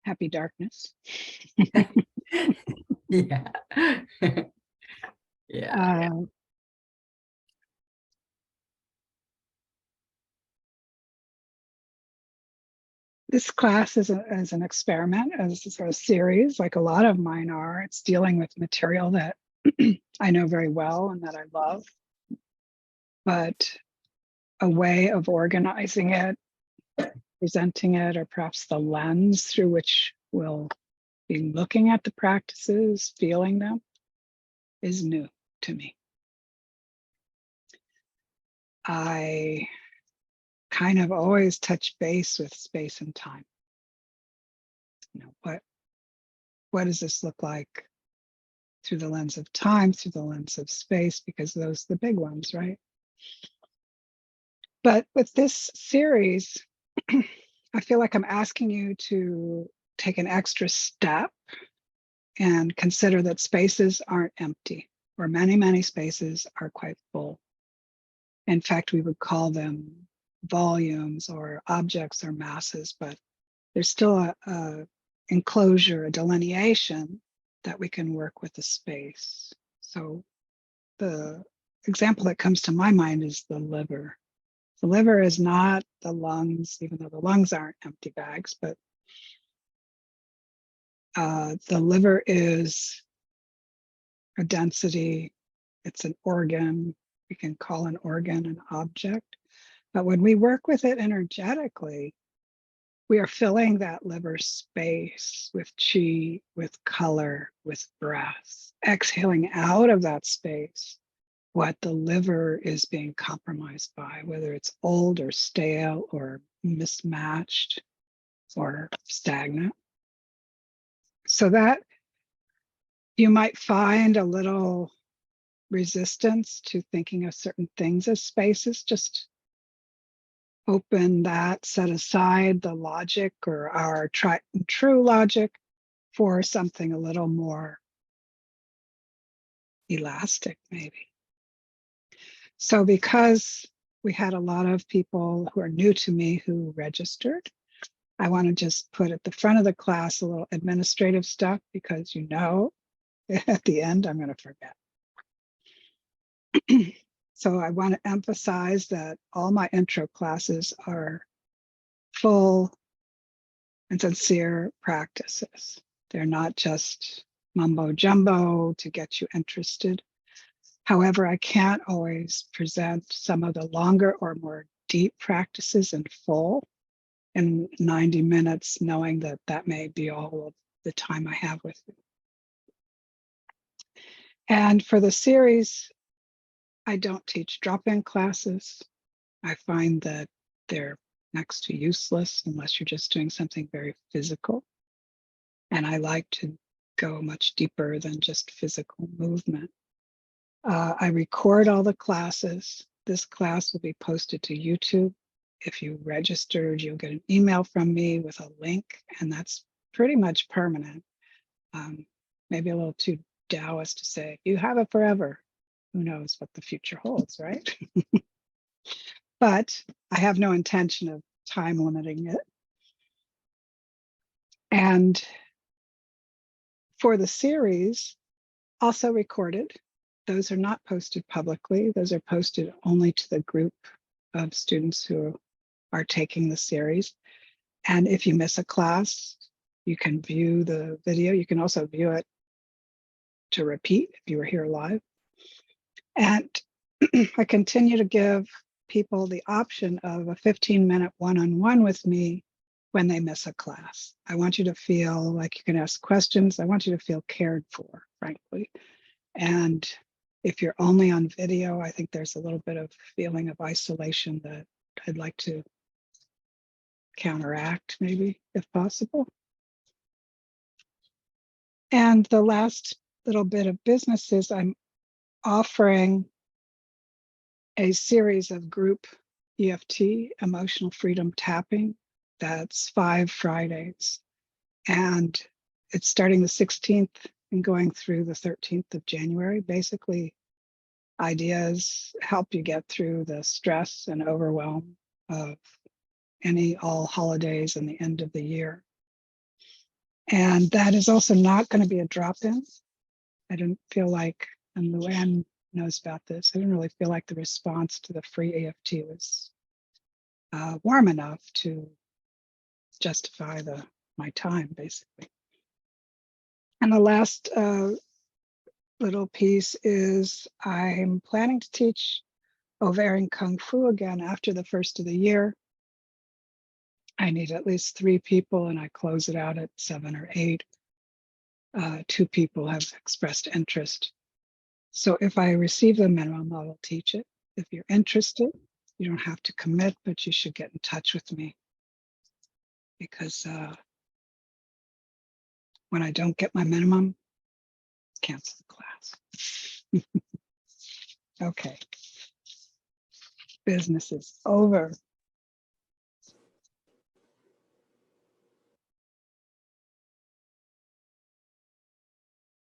Happy darkness. Yeah. Yeah. Uh, this class is an experiment, as a series, like a lot of mine are. It's dealing with material that I know very well and that I love, but a way of organizing it, presenting it, or perhaps the lens through which we'll be looking at the practices, feeling them, is new to me. I kind of always touch base with space and time. What does this look like through the lens of time, through the lens of space, because those are the big ones, right? But with this series, I feel like I'm asking you to take an extra step and consider that spaces aren't empty, or many spaces are quite full. In fact, we would call them volumes or objects or masses, but there's still a enclosure, a delineation that we can work with the space. So the example that comes to my mind is the liver. The liver is not the lungs, even though the lungs aren't empty bags, but the liver is a density, it's an organ. We can call an organ an object. But when we work with it energetically, we are filling that liver space with chi, with color, with breath, exhaling out of that space what the liver is being compromised by, whether it's old or stale or mismatched or stagnant. So that you might find a little resistance to thinking of certain things as spaces. Just open that, set aside the logic or our tried and true logic for something a little more elastic, maybe. So because we had a lot of people who are new to me who registered, I want to just put at the front of the class a little administrative stuff, because at the end I'm going to forget. So I want to emphasize that all my intro classes are full and sincere practices. They're not just mumbo jumbo to get you interested. However, I can't always present some of the longer or more deep practices in full in 90 minutes, knowing that that may be all of the time I have with you. And for the series, I don't teach drop-in classes. I find that they're next to useless unless you're just doing something very physical. And I like to go much deeper than just physical movement. I record all the classes. This class will be posted to YouTube. If you registered, you'll get an email from me with a link, and that's pretty much permanent. Maybe a little too Taoist to say, you have it forever. Who knows what the future holds, right? But I have no intention of time limiting it. And for the series, also recorded. Those are not posted publicly. Those are posted only to the group of students who are taking the series. And if you miss a class, you can view the video. You can also view it to repeat if you were here live. And I continue to give people the option of a 15-minute one-on-one with me when they miss a class. I want you to feel like you can ask questions. I want you to feel cared for, frankly. And if you're only on video, I think there's a little bit of feeling of isolation that I'd like to counteract, maybe, if possible. And the last little bit of business is I'm offering a series of group EFT, emotional freedom tapping. That's 5 Fridays. And it's starting the 16th and going through the 13th of January. Basically, ideas help you get through the stress and overwhelm of all holidays and the end of the year. And that is also not going to be a drop-in. I didn't feel like, and Luann knows about this, I didn't really feel like the response to the free EFT was warm enough to justify my time, basically. And the last little piece is I'm planning to teach ovarian Kung Fu again after the first of the year. I need at least 3 people and I close it out at 7 or 8. 2 people have expressed interest. So if I receive the minimum, I will teach it. If you're interested, you don't have to commit, but you should get in touch with me because when I don't get my minimum, cancel the class. Okay, business is over.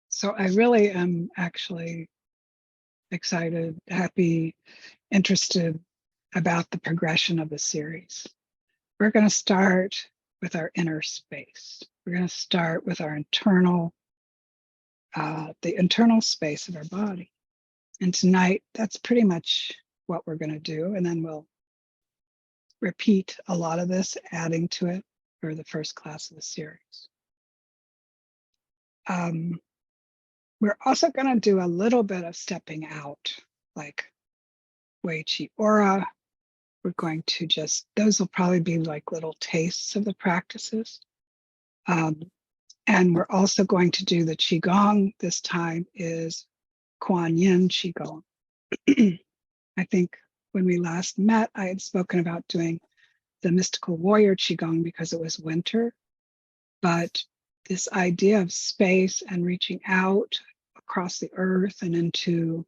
So I really am actually excited, happy, interested about the progression of the series. We're going to start with our inner space. We're going to start with our internal, the internal space of our body. And tonight, that's pretty much what we're going to do. And then we'll repeat a lot of this, adding to it for the first class of the series. We're also going to do a little bit of stepping out, like Wei Chi Aura. We're going to just, those will probably be like little tastes of the practices. And we're also going to do the Qigong. This time is Kuan Yin Qigong. I think when we last met, I had spoken about doing the mystical warrior Qigong because it was winter. But this idea of space and reaching out across the earth and into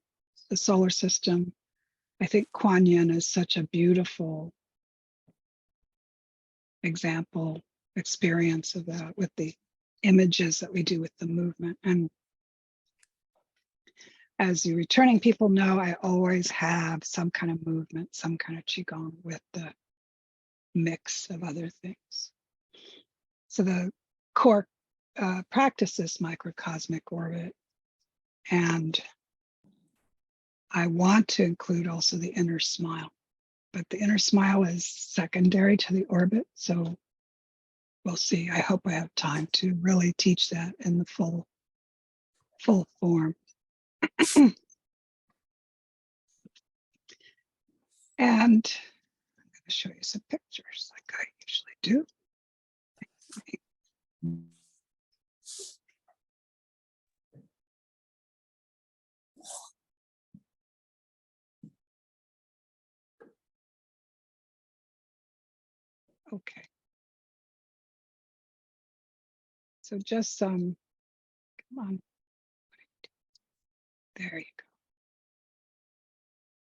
the solar system, I think Kuan Yin is such a beautiful example, experience of that with the images that we do with the movement. And as you returning people know, I always have some kind of movement, some kind of Qigong with the mix of other things. So the core practice is microcosmic orbit. And I want to include also the inner smile, but the inner smile is secondary to the orbit. So we'll see. I hope I have time to really teach that in the full form. And I'm going to show you some pictures like I usually do. Okay. So just some, come on. There you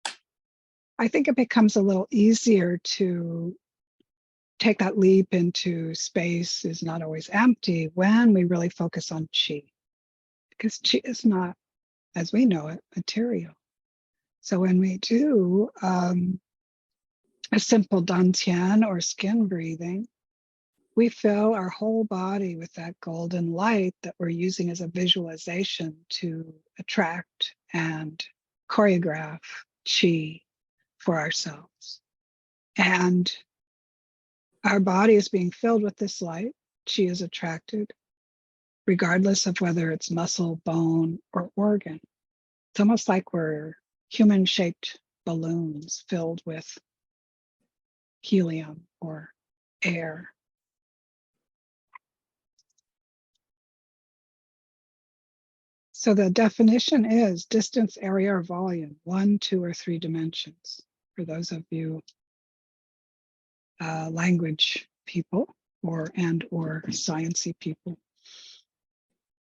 go. I think it becomes a little easier to take that leap into space is not always empty when we really focus on chi, because chi is not, as we know it, material. So when we do a simple dantian or skin breathing, we fill our whole body with that golden light that we're using as a visualization to attract and choreograph chi for ourselves. And our body is being filled with this light. Chi is attracted, regardless of whether it's muscle, bone, or organ. It's almost like we're human-shaped balloons filled with helium or air. So the definition is distance, area, or volume, 1, 2, or 3 dimensions. For those of you language people or sciencey people.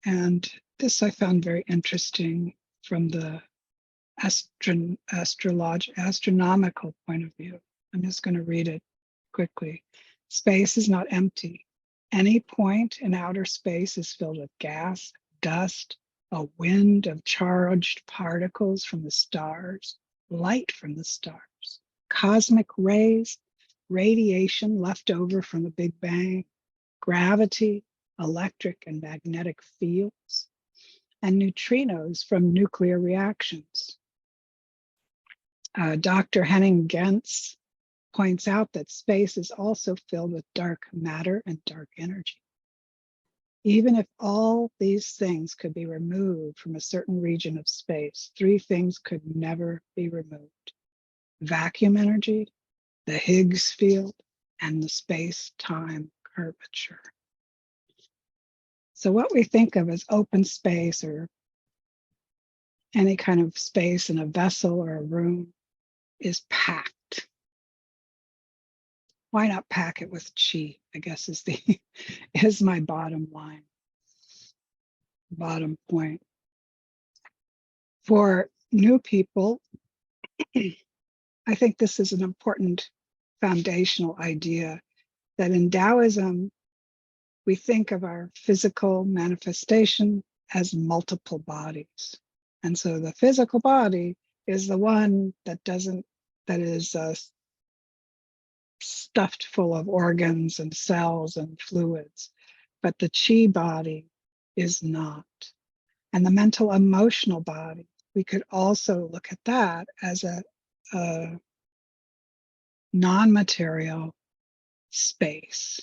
And this I found very interesting from the astronomical point of view. I'm just going to read it quickly. Space is not empty. Any point in outer space is filled with gas, dust, a wind of charged particles from the stars, light from the stars, cosmic rays, radiation left over from the Big Bang, gravity, electric and magnetic fields, and neutrinos from nuclear reactions. Dr. Henning Gentz points out that space is also filled with dark matter and dark energy. Even if all these things could be removed from a certain region of space, three things could never be removed: vacuum energy, the Higgs field, and the space-time curvature. So what we think of as open space, or any kind of space in a vessel or a room, is packed. Why not pack it with chi, I guess is my bottom line, bottom point. For new people, I think this is an important foundational idea, that in Taoism, we think of our physical manifestation as multiple bodies. And so the physical body is the one that is stuffed full of organs and cells and fluids, but the chi body is not. And the mental emotional body, we could also look at that as a non-material space.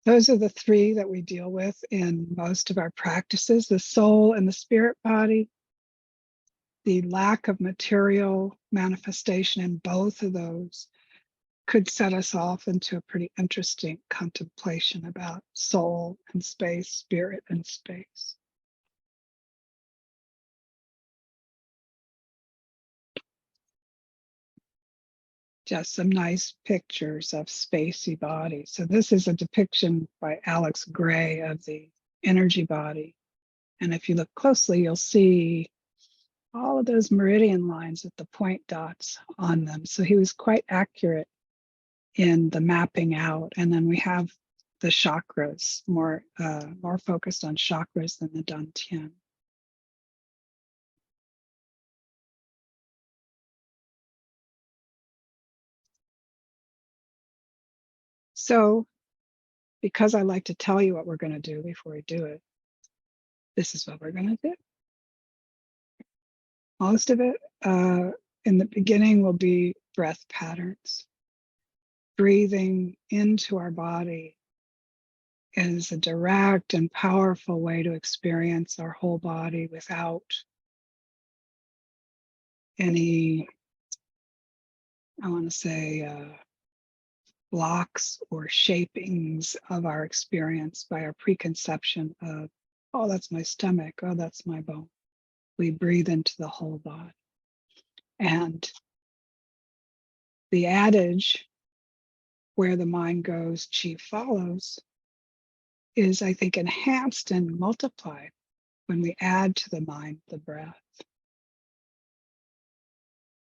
Those are the three that we deal with in most of our practices: the soul and the spirit body. The lack of material manifestation in both of those could set us off into a pretty interesting contemplation about soul and space, spirit and space. Just some nice pictures of spacey bodies. So this is a depiction by Alex Gray of the energy body. And if you look closely, you'll see all of those meridian lines with the point dots on them. So he was quite accurate in the mapping out. And then we have the chakras, more focused on chakras than the Dantian. So, because I like to tell you what we're going to do before we do it, this is what we're going to do. Most of it in the beginning will be breath patterns. Breathing into our body is a direct and powerful way to experience our whole body without any, I want to say, blocks or shapings of our experience by our preconception of, oh, that's my stomach, oh, that's my bone. We breathe into the whole body. And the adage, where the mind goes, chi follows, is, I think, enhanced and multiplied when we add to the mind the breath.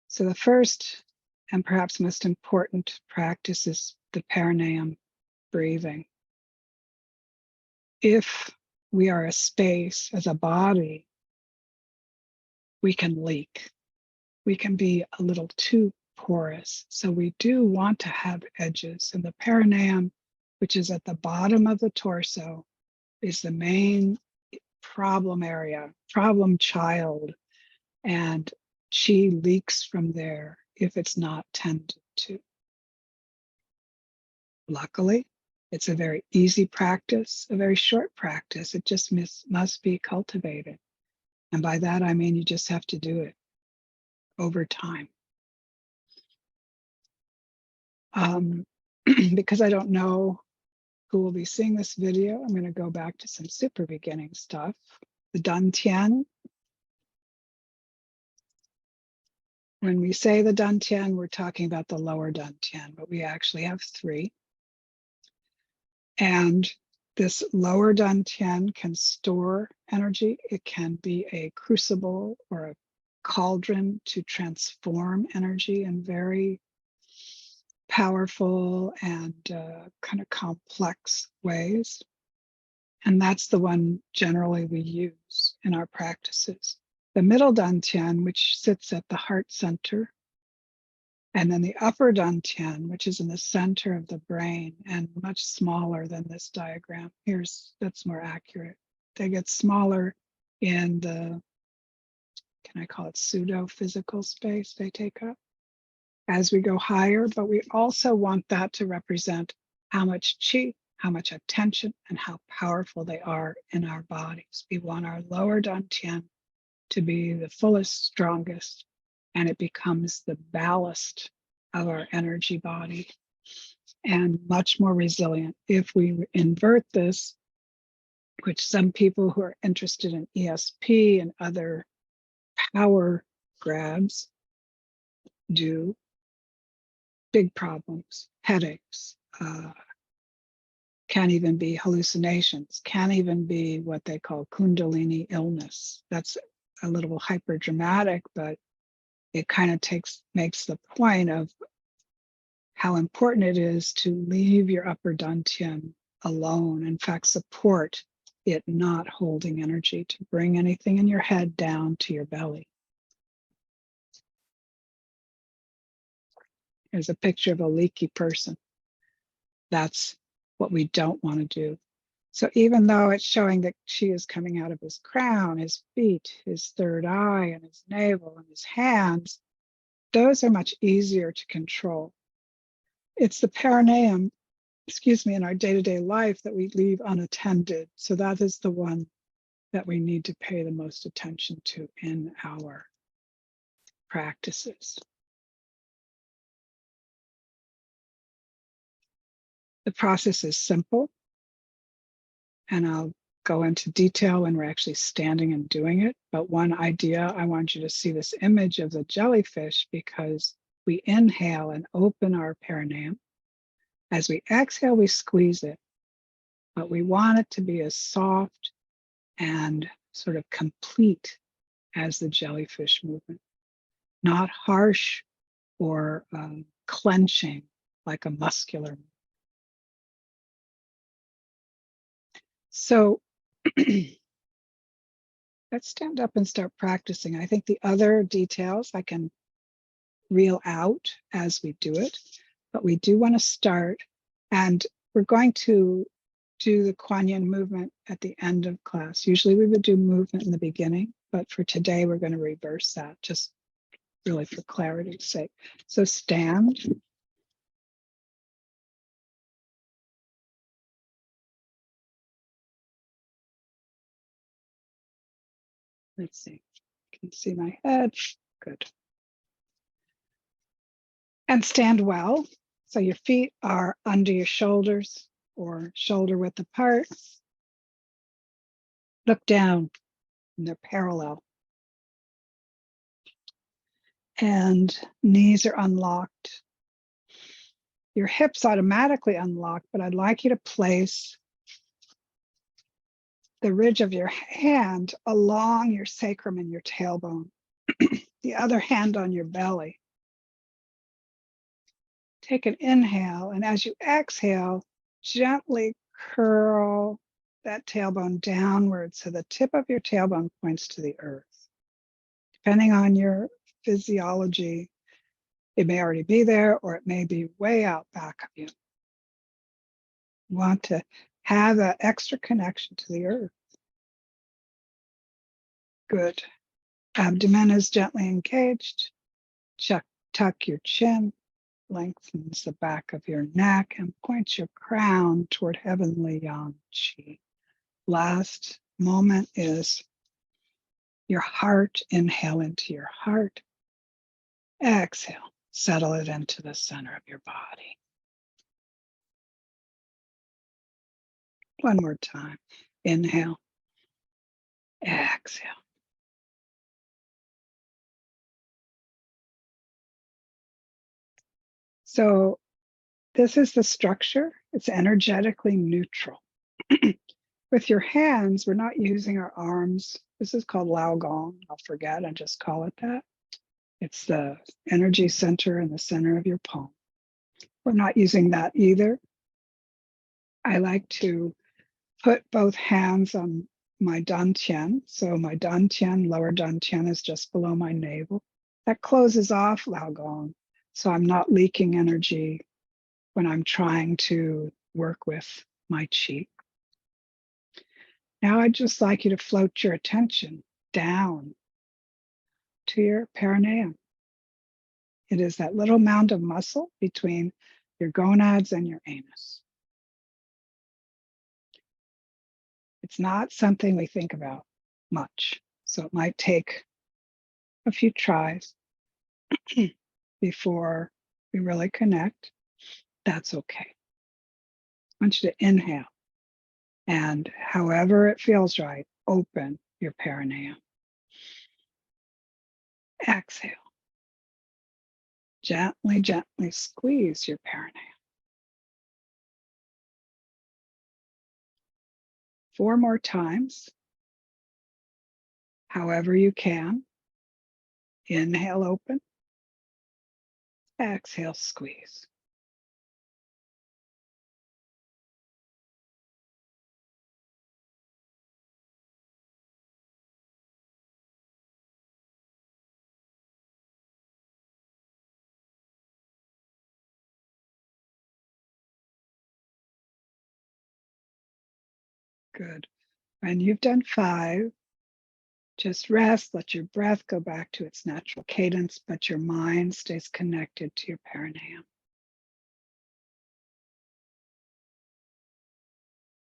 So the first and perhaps most important practice is the perineum breathing. If we are a space as a body, we can leak. We can be a little too porous. So we do want to have edges. And the perineum, which is at the bottom of the torso, is the main problem area, problem child. And chi leaks from there if it's not tended to. Luckily, it's a very easy practice, a very short practice. It just must be cultivated. And by that, I mean you just have to do it over time. Because I don't know who will be seeing this video, I'm going to go back to some super beginning stuff. The Dantian. When we say the Dantian, we're talking about the lower Dantian, but we actually have three. And this lower Dantian can store energy. It can be a crucible or a cauldron to transform energy in very powerful and kind of complex ways. And that's the one generally we use in our practices. The middle Dantian, which sits at the heart center, And then the upper dantian, which is in the center of the brain and much smaller than this diagram. That's more accurate. They get smaller in the, can I call it pseudo-physical space they take up as we go higher, but we also want that to represent how much chi, how much attention, and how powerful they are in our bodies. We want our lower dantian to be the fullest, strongest, and it becomes the ballast of our energy body and much more resilient. If we invert this, which some people who are interested in ESP and other power grabs do, big problems, headaches, can even be hallucinations, can even be what they call Kundalini illness. That's a little hyper dramatic, but it kind of makes the point of how important it is to leave your upper dantian alone. In fact, support it not holding energy, to bring anything in your head down to your belly. There's a picture of a leaky person. That's what we don't want to do. So even though it's showing that chi is coming out of his crown, his feet, his third eye, and his navel, and his hands, those are much easier to control. It's the perineum, in our day-to-day life that we leave unattended. So that is the one that we need to pay the most attention to in our practices. The process is simple, and I'll go into detail when we're actually standing and doing it. But one idea, I want you to see this image of the jellyfish, because we inhale and open our perineum. As we exhale, we squeeze it, but we want it to be as soft and sort of complete as the jellyfish movement, not harsh or clenching like a muscular movement. So let's stand up and start practicing. I think the other details I can reel out as we do it, but we do want to start, and we're going to do the Kuan Yin movement at the end of class. Usually we would do movement in the beginning, but for today we're going to reverse that, just really for clarity's sake. So stand. Let's see. You can see my head. Good. And stand well. So your feet are under your shoulders or shoulder width apart. Look down and they're parallel. And knees are unlocked. Your hips automatically unlock, but I'd like you to place the ridge of your hand along your sacrum and your tailbone. The other hand on your belly. Take an inhale, and as you exhale, gently curl that tailbone downward so the tip of your tailbone points to the earth. Depending on your physiology, it may already be there or it may be way out back of you. You want to have that extra connection to the earth. Good. Abdomen is gently engaged. Tuck your chin, lengthens the back of your neck, and points your crown toward heavenly yang chi. Last moment is your heart. Inhale into your heart. Exhale, settle it into the center of your body. One more time. Inhale. Exhale. So this is the structure. It's energetically neutral. With your hands, we're not using our arms. This is called Lao Gong. I'll forget and just call it that. It's the energy center in the center of your palm. We're not using that either. I like to put both hands on my dantian. So my dantian, lower dantian, is just below my navel. That closes off Lao Gong. So I'm not leaking energy when I'm trying to work with my chi. Now I'd just like you to float your attention down to your perineum. It is that little mound of muscle between your gonads and your anus. It's not something we think about much, so it might take a few tries before we really connect. That's okay. I want you to inhale, and however it feels right, open your perineum. Exhale. Gently, gently squeeze your perineum. 4 more times, however you can. Inhale, open. Exhale, squeeze. Good. When you've done 5, just rest, let your breath go back to its natural cadence, but your mind stays connected to your perineum.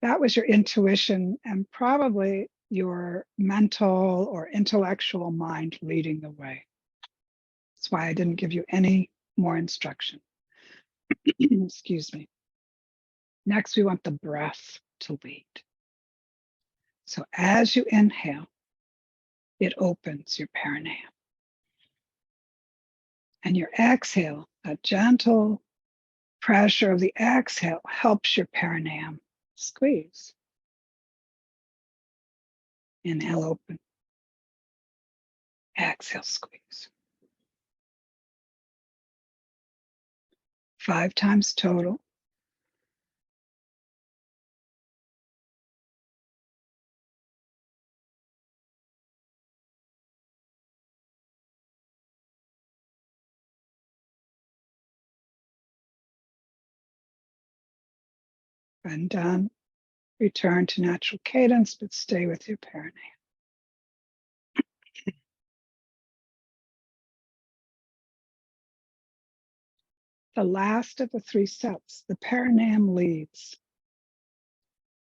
That was your intuition and probably your mental or intellectual mind leading the way. That's why I didn't give you any more instruction. Excuse me. Next, we want the breath to lead. So as you inhale, it opens your perineum. And your exhale, a gentle pressure of the exhale helps your perineum squeeze. Inhale, open. Exhale, squeeze. 5 times total. When done, return to natural cadence, but stay with your perineum. The last of the 3 steps, the perineum leads.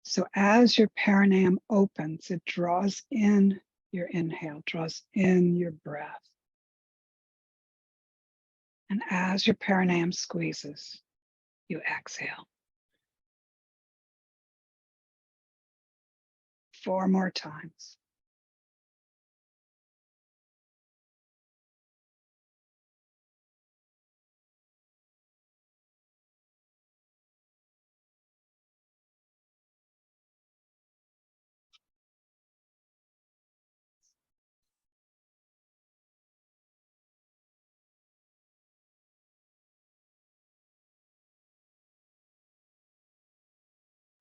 So as your perineum opens, it draws in your inhale, draws in your breath. And as your perineum squeezes, you exhale. 4 more times.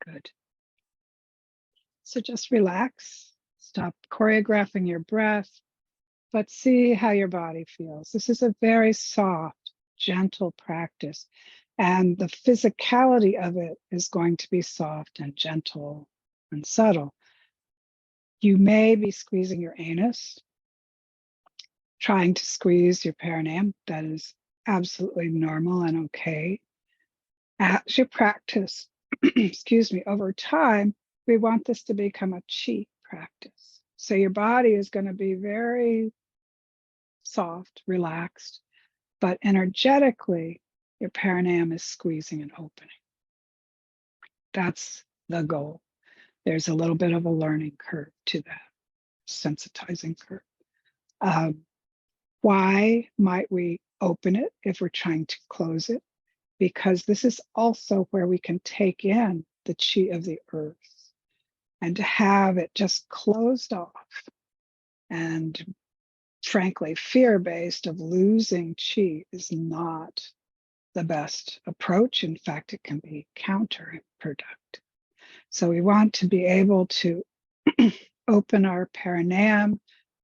Good. So just relax, stop choreographing your breath, but see how your body feels. This is a very soft, gentle practice, and the physicality of it is going to be soft and gentle and subtle. You may be squeezing your anus, trying to squeeze your perineum. That is absolutely normal and okay. As you practice, excuse me, over time, we want this to become a chi practice. So your body is going to be very soft, relaxed, but energetically, your perineum is squeezing and opening. That's the goal. There's a little bit of a learning curve to that, sensitizing curve. Why might we open it if we're trying to close it? Because this is also where we can take in the chi of the earth, and to have it just closed off and frankly fear-based of losing chi is not the best approach. In fact, it can be counterproductive. So we want to be able to open our perineum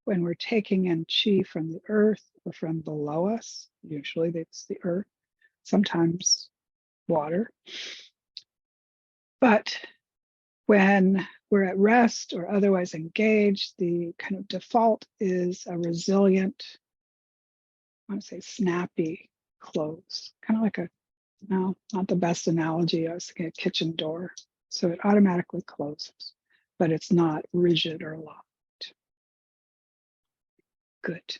when we're taking in chi from the earth or from below us. Usually it's the earth, sometimes water. But when we're at rest or otherwise engaged, the kind of default is a resilient, I want to say snappy close, kind of like a, no, not the best analogy. I was thinking a kitchen door. So it automatically closes, but it's not rigid or locked. Good.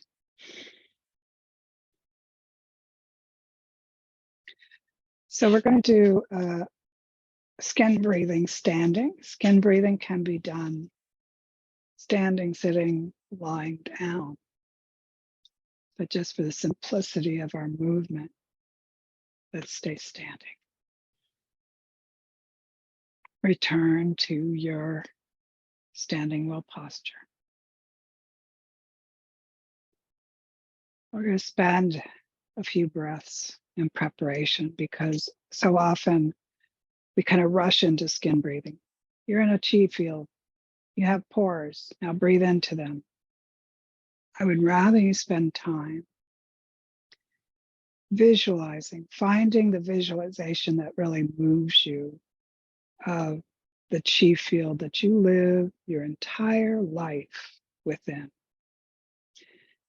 So we're going to do skin breathing standing. Skin breathing can be done standing, sitting, lying down. But just for the simplicity of our movement, let's stay standing. Return to your standing well posture. We're going to spend a few breaths in preparation because so often we kind of rush into skin breathing. You're in a chi field. You have pores. Now breathe into them. I would rather you spend time visualizing, finding the visualization that really moves you of the chi field that you live your entire life within.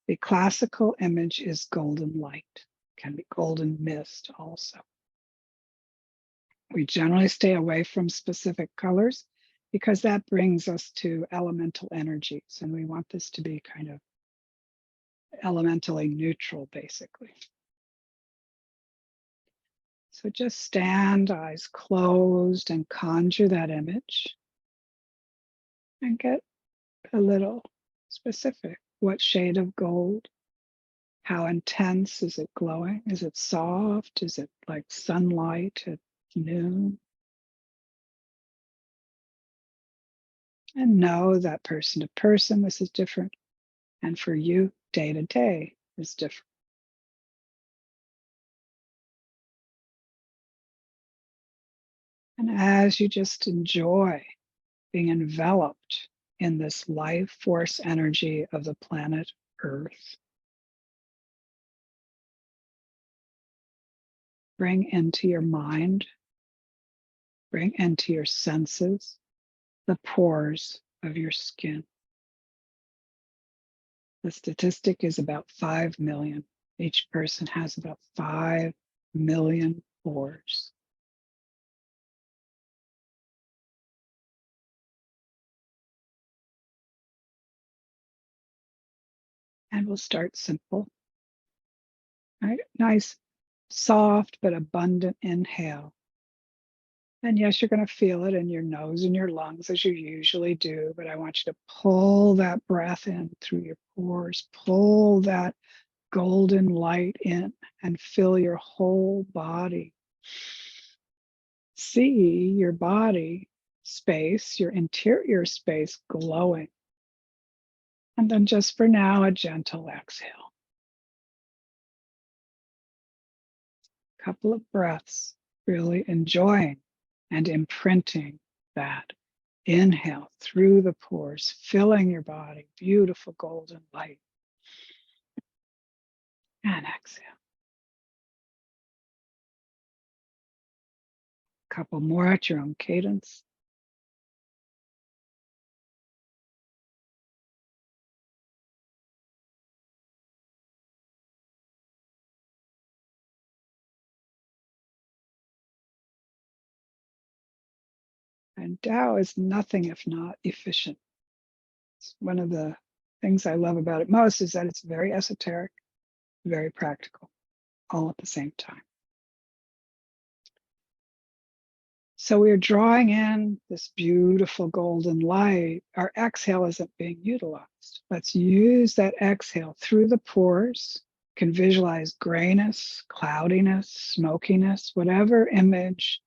The classical image is golden light, can be golden mist also. We generally stay away from specific colors because that brings us to elemental energies, and we want this to be kind of elementally neutral, basically. So just stand, eyes closed, and conjure that image and get a little specific. What shade of gold? How intense is it glowing? Is it soft? Is it like sunlight at noon? And know that person to person, this is different. And for you, day to day is different. And as you just enjoy being enveloped in this life force energy of the planet Earth, bring into your mind, bring into your senses the pores of your skin. The statistic is about 5 million. Each person has about 5 million pores. And we'll start simple. Right? Nice, soft, but abundant inhale. And yes, you're going to feel it in your nose and your lungs as you usually do, but I want you to pull that breath in through your pores, pull that golden light in and fill your whole body. See your body space, your interior space glowing. And then just for now, a gentle exhale. Couple of breaths, really enjoying and imprinting that. Inhale through the pores, filling your body, beautiful golden light. And exhale. Couple more at your own cadence. And Tao is nothing if not efficient. It's one of the things I love about it most is that it's very esoteric, very practical, all at the same time. So we're drawing in this beautiful golden light. Our exhale isn't being utilized. Let's use that exhale through the pores. You can visualize grayness, cloudiness, smokiness, whatever image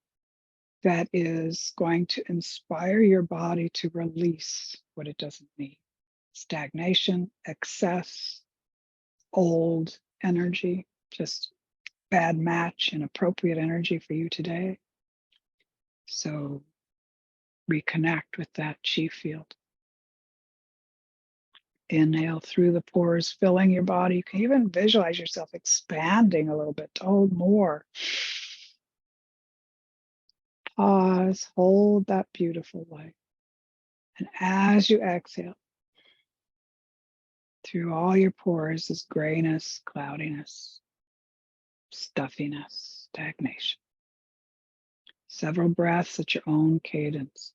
that is going to inspire your body to release what it doesn't need. Stagnation, excess, old energy, just bad match, inappropriate energy for you today. So reconnect with that chi field. Inhale through the pores, filling your body. You can even visualize yourself expanding a little bit to hold more. Pause, hold that beautiful light. And as you exhale, through all your pores is grayness, cloudiness, stuffiness, stagnation. Several breaths at your own cadence.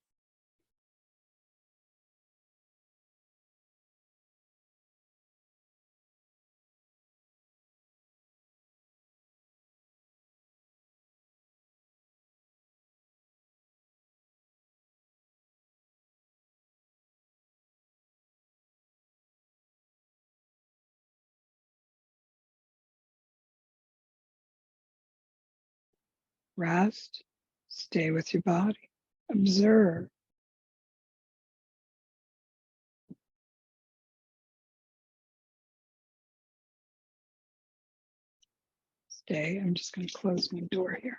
Rest, stay with your body, observe. Stay. I'm just going to close my door here.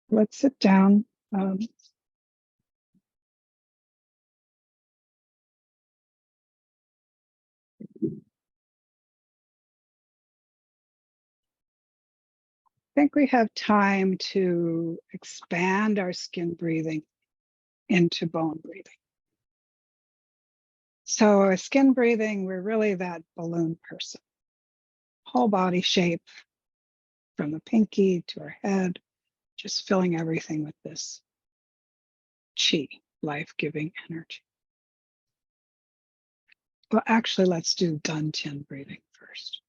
Let's sit down. I think we have time to expand our skin breathing into bone breathing. So a skin breathing, we're really that balloon person. Whole body shape from the pinky to our head, just filling everything with this chi, life-giving energy. Well, actually, let's do Dantian breathing first.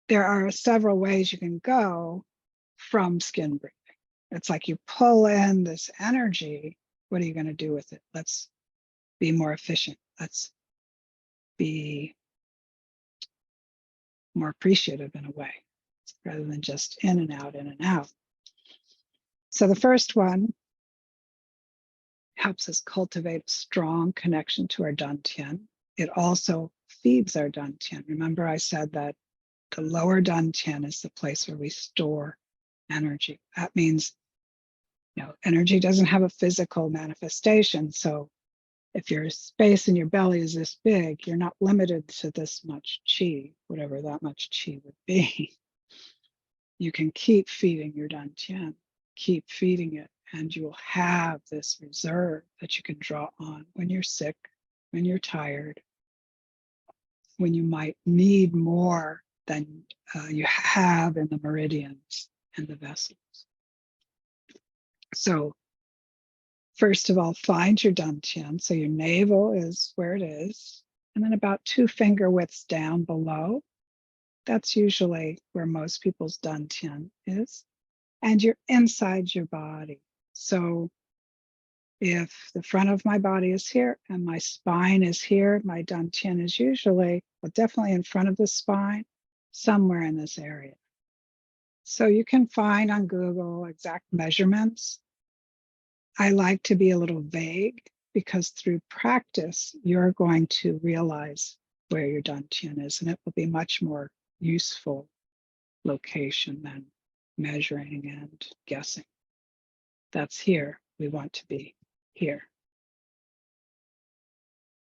There are several ways you can go from skin breathing. It's like you pull in this energy. What are you going to do with it? Let's be more efficient. Let's be more appreciative in a way, rather than just in and out, in and out. So the first one helps us cultivate a strong connection to our Dantian. It also feeds our Dantian. Remember I said that the lower Dantian is the place where we store energy. That means, energy doesn't have a physical manifestation. So if your space in your belly is this big, you're not limited to this much chi, whatever that much chi would be. You can keep feeding your Dantian, keep feeding it, and you will have this reserve that you can draw on when you're sick, when you're tired, when you might need more than you have in the meridians and the vessels. So first of all, find your Dantian. So your navel is where it is. And then about 2 finger widths down below. That's usually where most people's Dantian is. And you're inside your body. So if the front of my body is here and my spine is here, my Dantian is usually, well, definitely in front of the spine, somewhere in this area. So you can find on Google exact measurements. I like to be a little vague because through practice, you're going to realize where your Dantian is, and it will be much more useful location than measuring and guessing. That's here. We want to be here.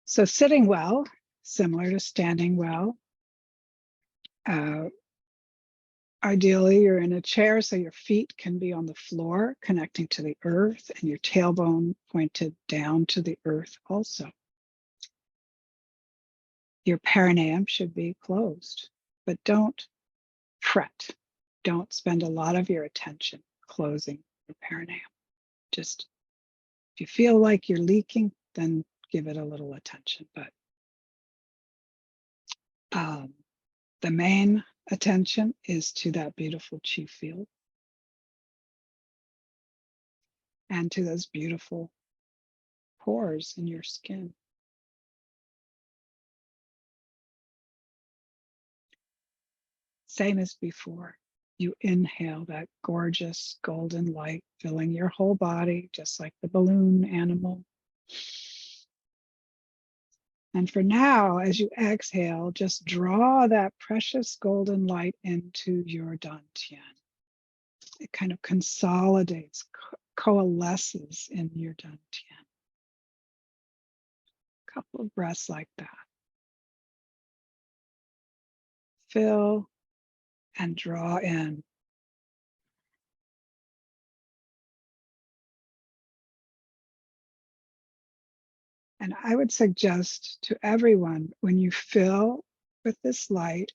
So sitting well, similar to standing well. Ideally, you're in a chair so your feet can be on the floor, connecting to the earth, and your tailbone pointed down to the earth also. Your perineum should be closed, but don't fret. Don't spend a lot of your attention closing your perineum. Just if you feel like you're leaking, then give it a little attention. But the main attention is to that beautiful chi field and to those beautiful pores in your skin. Same as before. You inhale that gorgeous golden light filling your whole body, just like the balloon animal. And for now, as you exhale, just draw that precious golden light into your Dantian. It kind of consolidates, coalesces in your dantian. A couple of breaths like that. Fill and draw in. And I would suggest to everyone, when you fill with this light,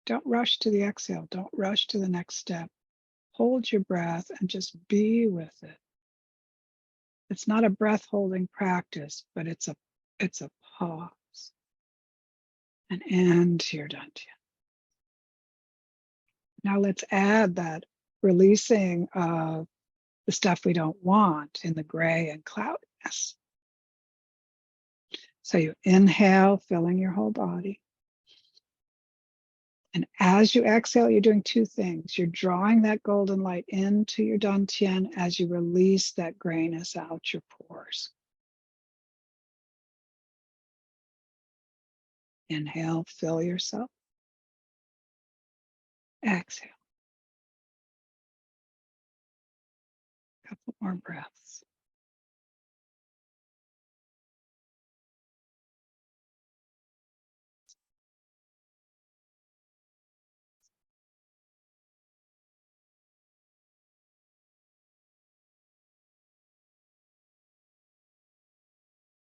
don't rush to the exhale. Don't rush to the next step. Hold your breath and just be with it. It's not a breath holding practice, but it's a pause. And end your dantian. Now let's add that releasing of the stuff we don't want in the gray and cloudiness. So you inhale, filling your whole body. And as you exhale, you're doing two things. You're drawing that golden light into your dantian as you release that grayness out your pores. Inhale, fill yourself. Exhale. A couple more breaths.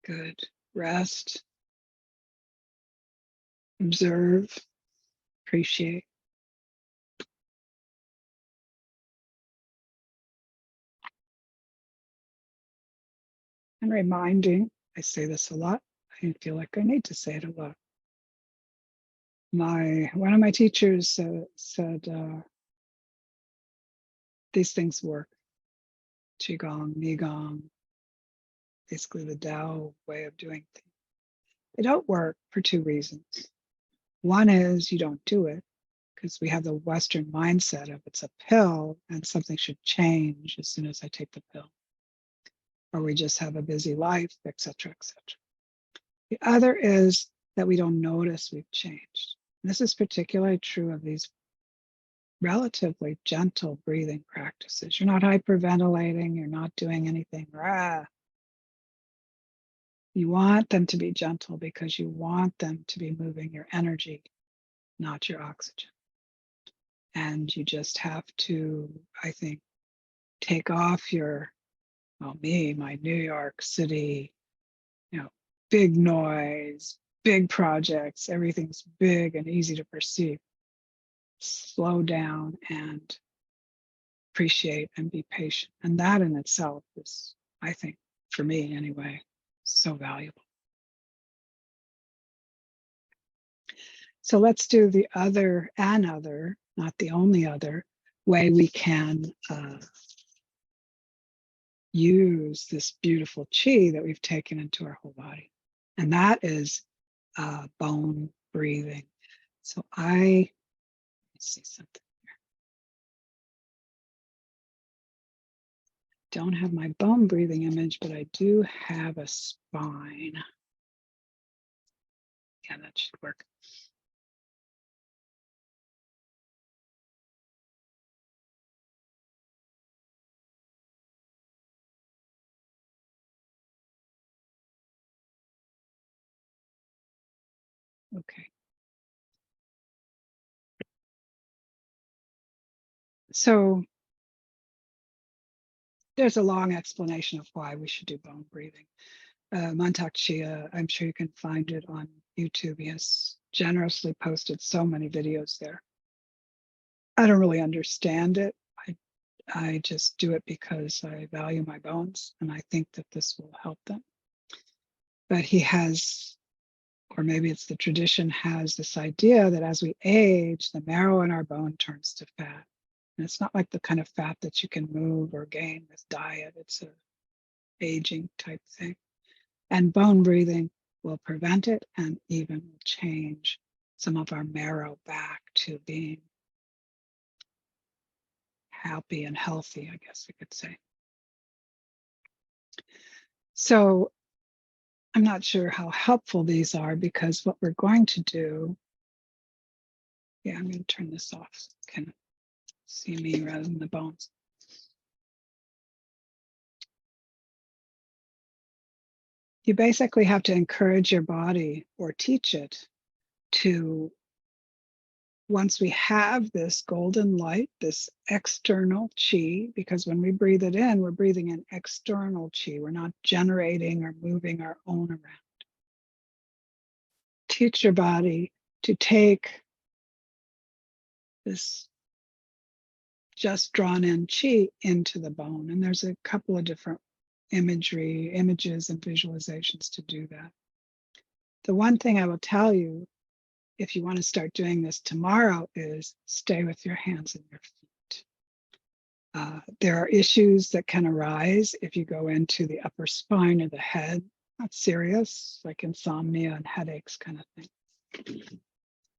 Good. Rest. Observe. Appreciate. And reminding, I say this a lot. I feel like I need to say it a lot. One of my teachers said these things work. Qigong, Nigong, basically the Tao way of doing things. They don't work for two reasons. One is you don't do it because we have the Western mindset of it's a pill and something should change as soon as I take the pill. Or we just have a busy life, etc., etc. The other is that we don't notice we've changed. And this is particularly true of these relatively gentle breathing practices. You're not hyperventilating, you're not doing anything rah. You want them to be gentle because you want them to be moving your energy, not your oxygen. And you just have to, I think, take off my New York City, big noise, big projects, everything's big and easy to perceive. Slow down and appreciate and be patient. And that in itself is, I think, for me anyway, so valuable. So let's do another, not the only other way we can use this beautiful chi that we've taken into our whole body. And that is bone breathing. So let me see something here. Don't have my bone breathing image, but I do have a spine. Yeah, that should work. Okay. So there's a long explanation of why we should do bone breathing. Mantak Chia, I'm sure you can find it on YouTube. He has generously posted so many videos there. I don't really understand it. I just do it because I value my bones and I think that this will help them. But he has, or maybe it's the tradition, has this idea that as we age, the marrow in our bone turns to fat. And it's not like the kind of fat that you can move or gain with diet. It's a aging type thing. And bone breathing will prevent it and even will change some of our marrow back to being happy and healthy, I guess we could say. So I'm not sure how helpful these are because what we're going to do, I'm going to turn this off so I can See me rather than the bones. You basically have to encourage your body or teach it to, once we have this golden light, this external chi, because when we breathe it in, we're breathing in external chi. We're not generating or moving our own around. Teach your body to take this just drawn in chi into the bone. And there's a couple of different images and visualizations to do that. The one thing I will tell you, if you want to start doing this tomorrow, is stay with your hands and your feet. There are issues that can arise if you go into the upper spine or the head. Not serious, like insomnia and headaches kind of thing.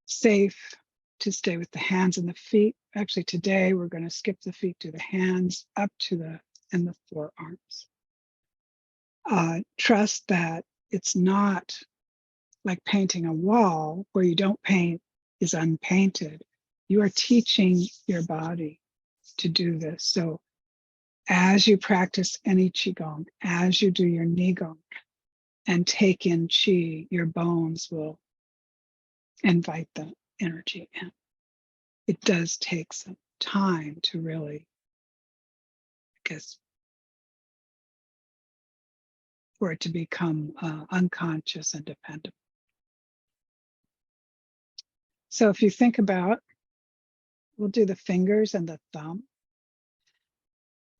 Safe to stay with the hands and the feet. Actually, today we're going to skip the feet to the hands up to the forearms. Trust that it's not like painting a wall where you don't paint is unpainted. You are teaching your body to do this. So as you practice any Qigong, as you do your Nigong and take in Qi, your bones will invite the energy in. It does take some time to really, I guess, for it to become unconscious and dependent. So if you think about, we'll do the fingers and the thumb.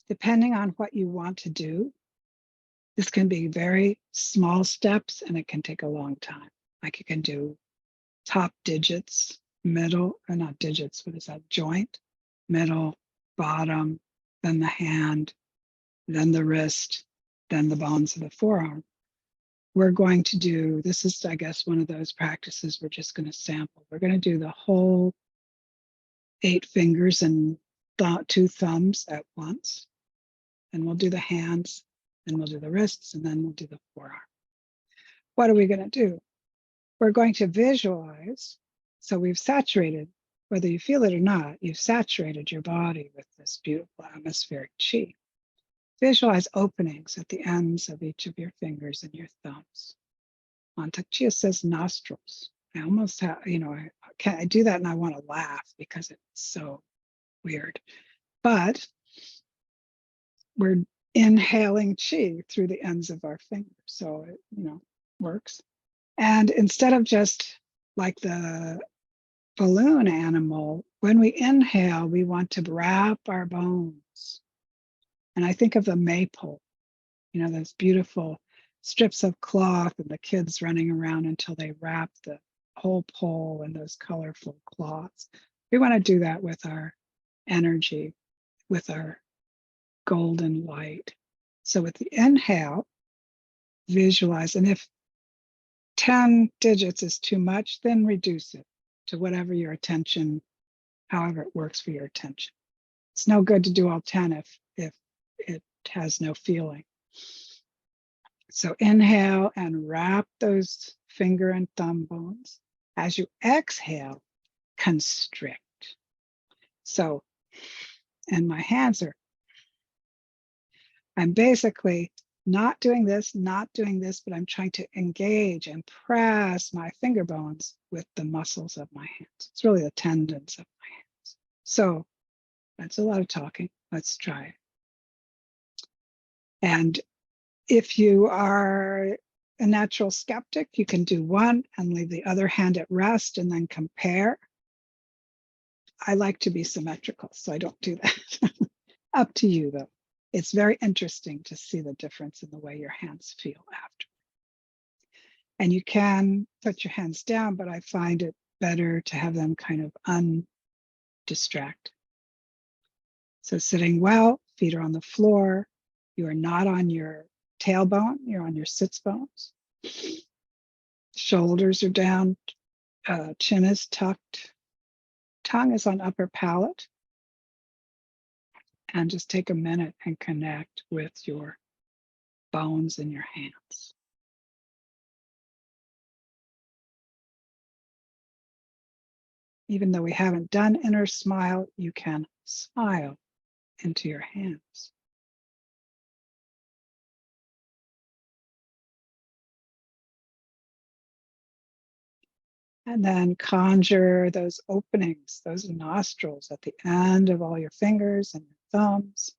Depending on what you want to do, this can be very small steps and it can take a long time. Like you can do top digits, middle, or not digits, what is that? Joint, middle, bottom, then the hand, then the wrist, then the bones of the forearm. We're going to do, this is, I guess, one of those practices we're just going to sample. We're going to do the whole 8 fingers and 2 thumbs at once. And we'll do the hands, and we'll do the wrists, and then we'll do the forearm. What are we going to do? We're going to visualize. So we've saturated, whether you feel it or not, you've saturated your body with this beautiful atmospheric chi. Visualize openings at the ends of each of your fingers and your thumbs. Mantak Chia says nostrils. I almost have, I do that and I want to laugh because it's so weird. But we're inhaling chi through the ends of our fingers. So it, works. And instead of just like the balloon animal, when we inhale, we want to wrap our bones. And I think of the maypole, those beautiful strips of cloth and the kids running around until they wrap the whole pole in those colorful cloths. We want to do that with our energy, with our golden light. So with the inhale, visualize, and if 10 digits is too much, then reduce it to whatever your attention, however it works for your attention. It's no good to do all 10 if it has no feeling. So inhale and wrap those finger and thumb bones. As you exhale, constrict. So, and my hands are, I'm basically not doing this, but I'm trying to engage and press my finger bones with the muscles of my hands. It's really the tendons of my hands. So that's a lot of talking. Let's try it. And if you are a natural skeptic, you can do one and leave the other hand at rest and then compare. I like to be symmetrical, so I don't do that. Up to you, though. It's very interesting to see the difference in the way your hands feel after. And you can put your hands down, but I find it better to have them kind of undistracted. So sitting well, feet are on the floor. You are not on your tailbone, you're on your sits bones. Shoulders are down, chin is tucked, tongue is on upper palate. And just take a minute and connect with your bones in your hands. Even though we haven't done inner smile, you can smile into your hands. And then conjure those openings, those nostrils at the end of all your fingers and your thumbs.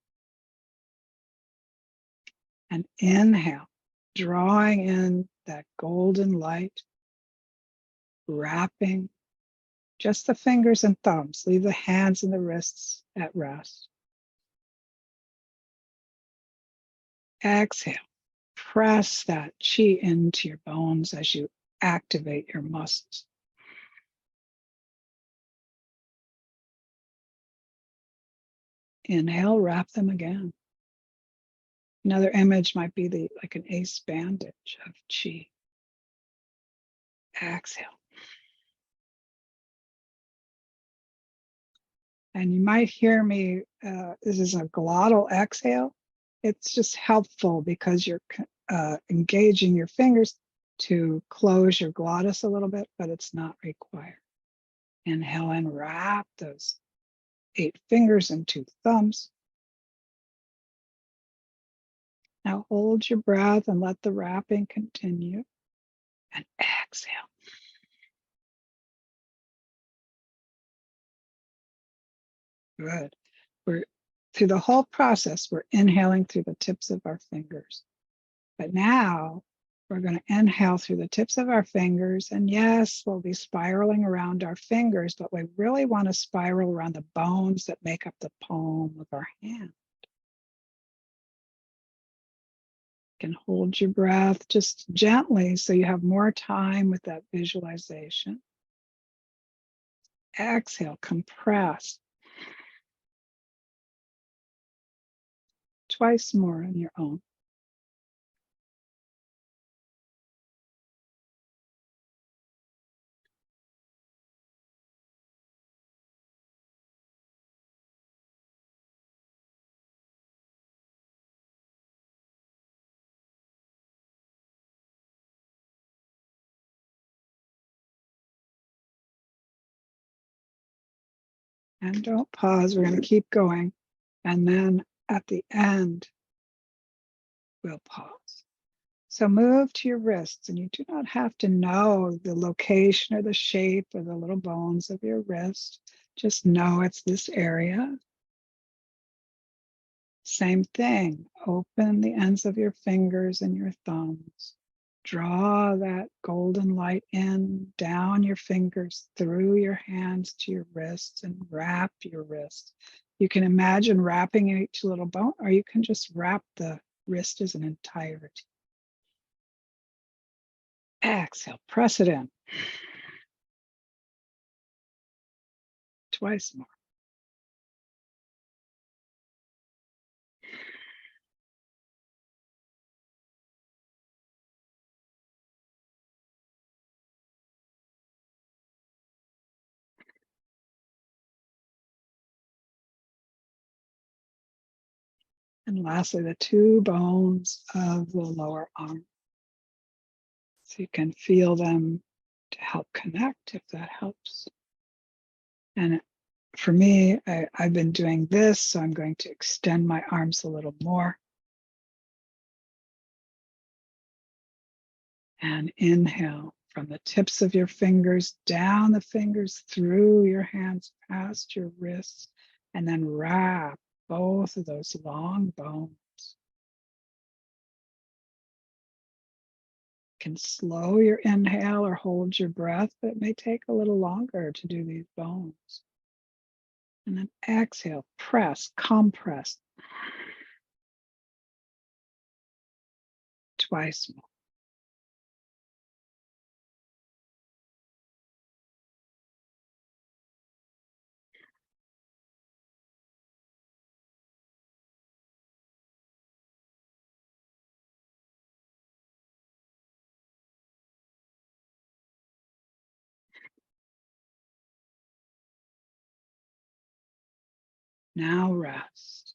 And inhale, drawing in that golden light, wrapping just the fingers and thumbs. Leave the hands and the wrists at rest. Exhale, press that chi into your bones as you activate your muscles. Inhale, wrap them again. Another image might be like an ace bandage of chi. Exhale. And you might hear me, this is a glottal exhale. It's just helpful because you're engaging your fingers to close your glottis a little bit, but it's not required. Inhale and wrap those 8 fingers and 2 thumbs. Now hold your breath and let the wrapping continue. And exhale. Good. We're through the whole process, we're inhaling through the tips of our fingers. But now we're going to inhale through the tips of our fingers. And yes, we'll be spiraling around our fingers, but we really want to spiral around the bones that make up the palm of our hand. You can hold your breath just gently so you have more time with that visualization. Exhale, compress. Twice more on your own. And don't pause, we're going to keep going. And then at the end, we'll pause. So move to your wrists, and you do not have to know the location or the shape or the little bones of your wrist. Just know it's this area. Same thing, open the ends of your fingers and your thumbs. Draw that golden light in, down your fingers, through your hands to your wrists, and wrap your wrists. You can imagine wrapping each little bone, or you can just wrap the wrist as an entirety. Exhale, press it in. Twice more. And lastly, the 2 bones of the lower arm. So you can feel them to help connect if that helps. And for me, I've been doing this, so I'm going to extend my arms a little more. And inhale from the tips of your fingers, down the fingers, through your hands, past your wrists, and then wrap both of those long bones. You can slow your inhale or hold your breath, but it may take a little longer to do these bones. And then exhale, press, compress. Twice more. Now rest.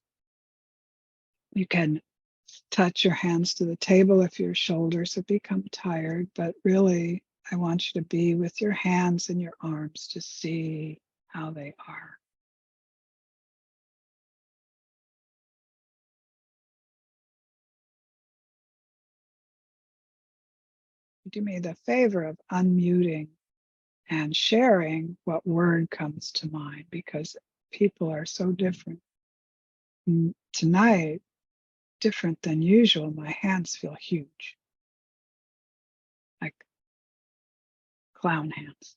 You can touch your hands to the table if your shoulders have become tired, but really, I want you to be with your hands and your arms to see how they are. you do me the favor of unmuting and sharing what word comes to mind, because people are so different. Tonight, different than usual, my hands feel huge, like clown hands.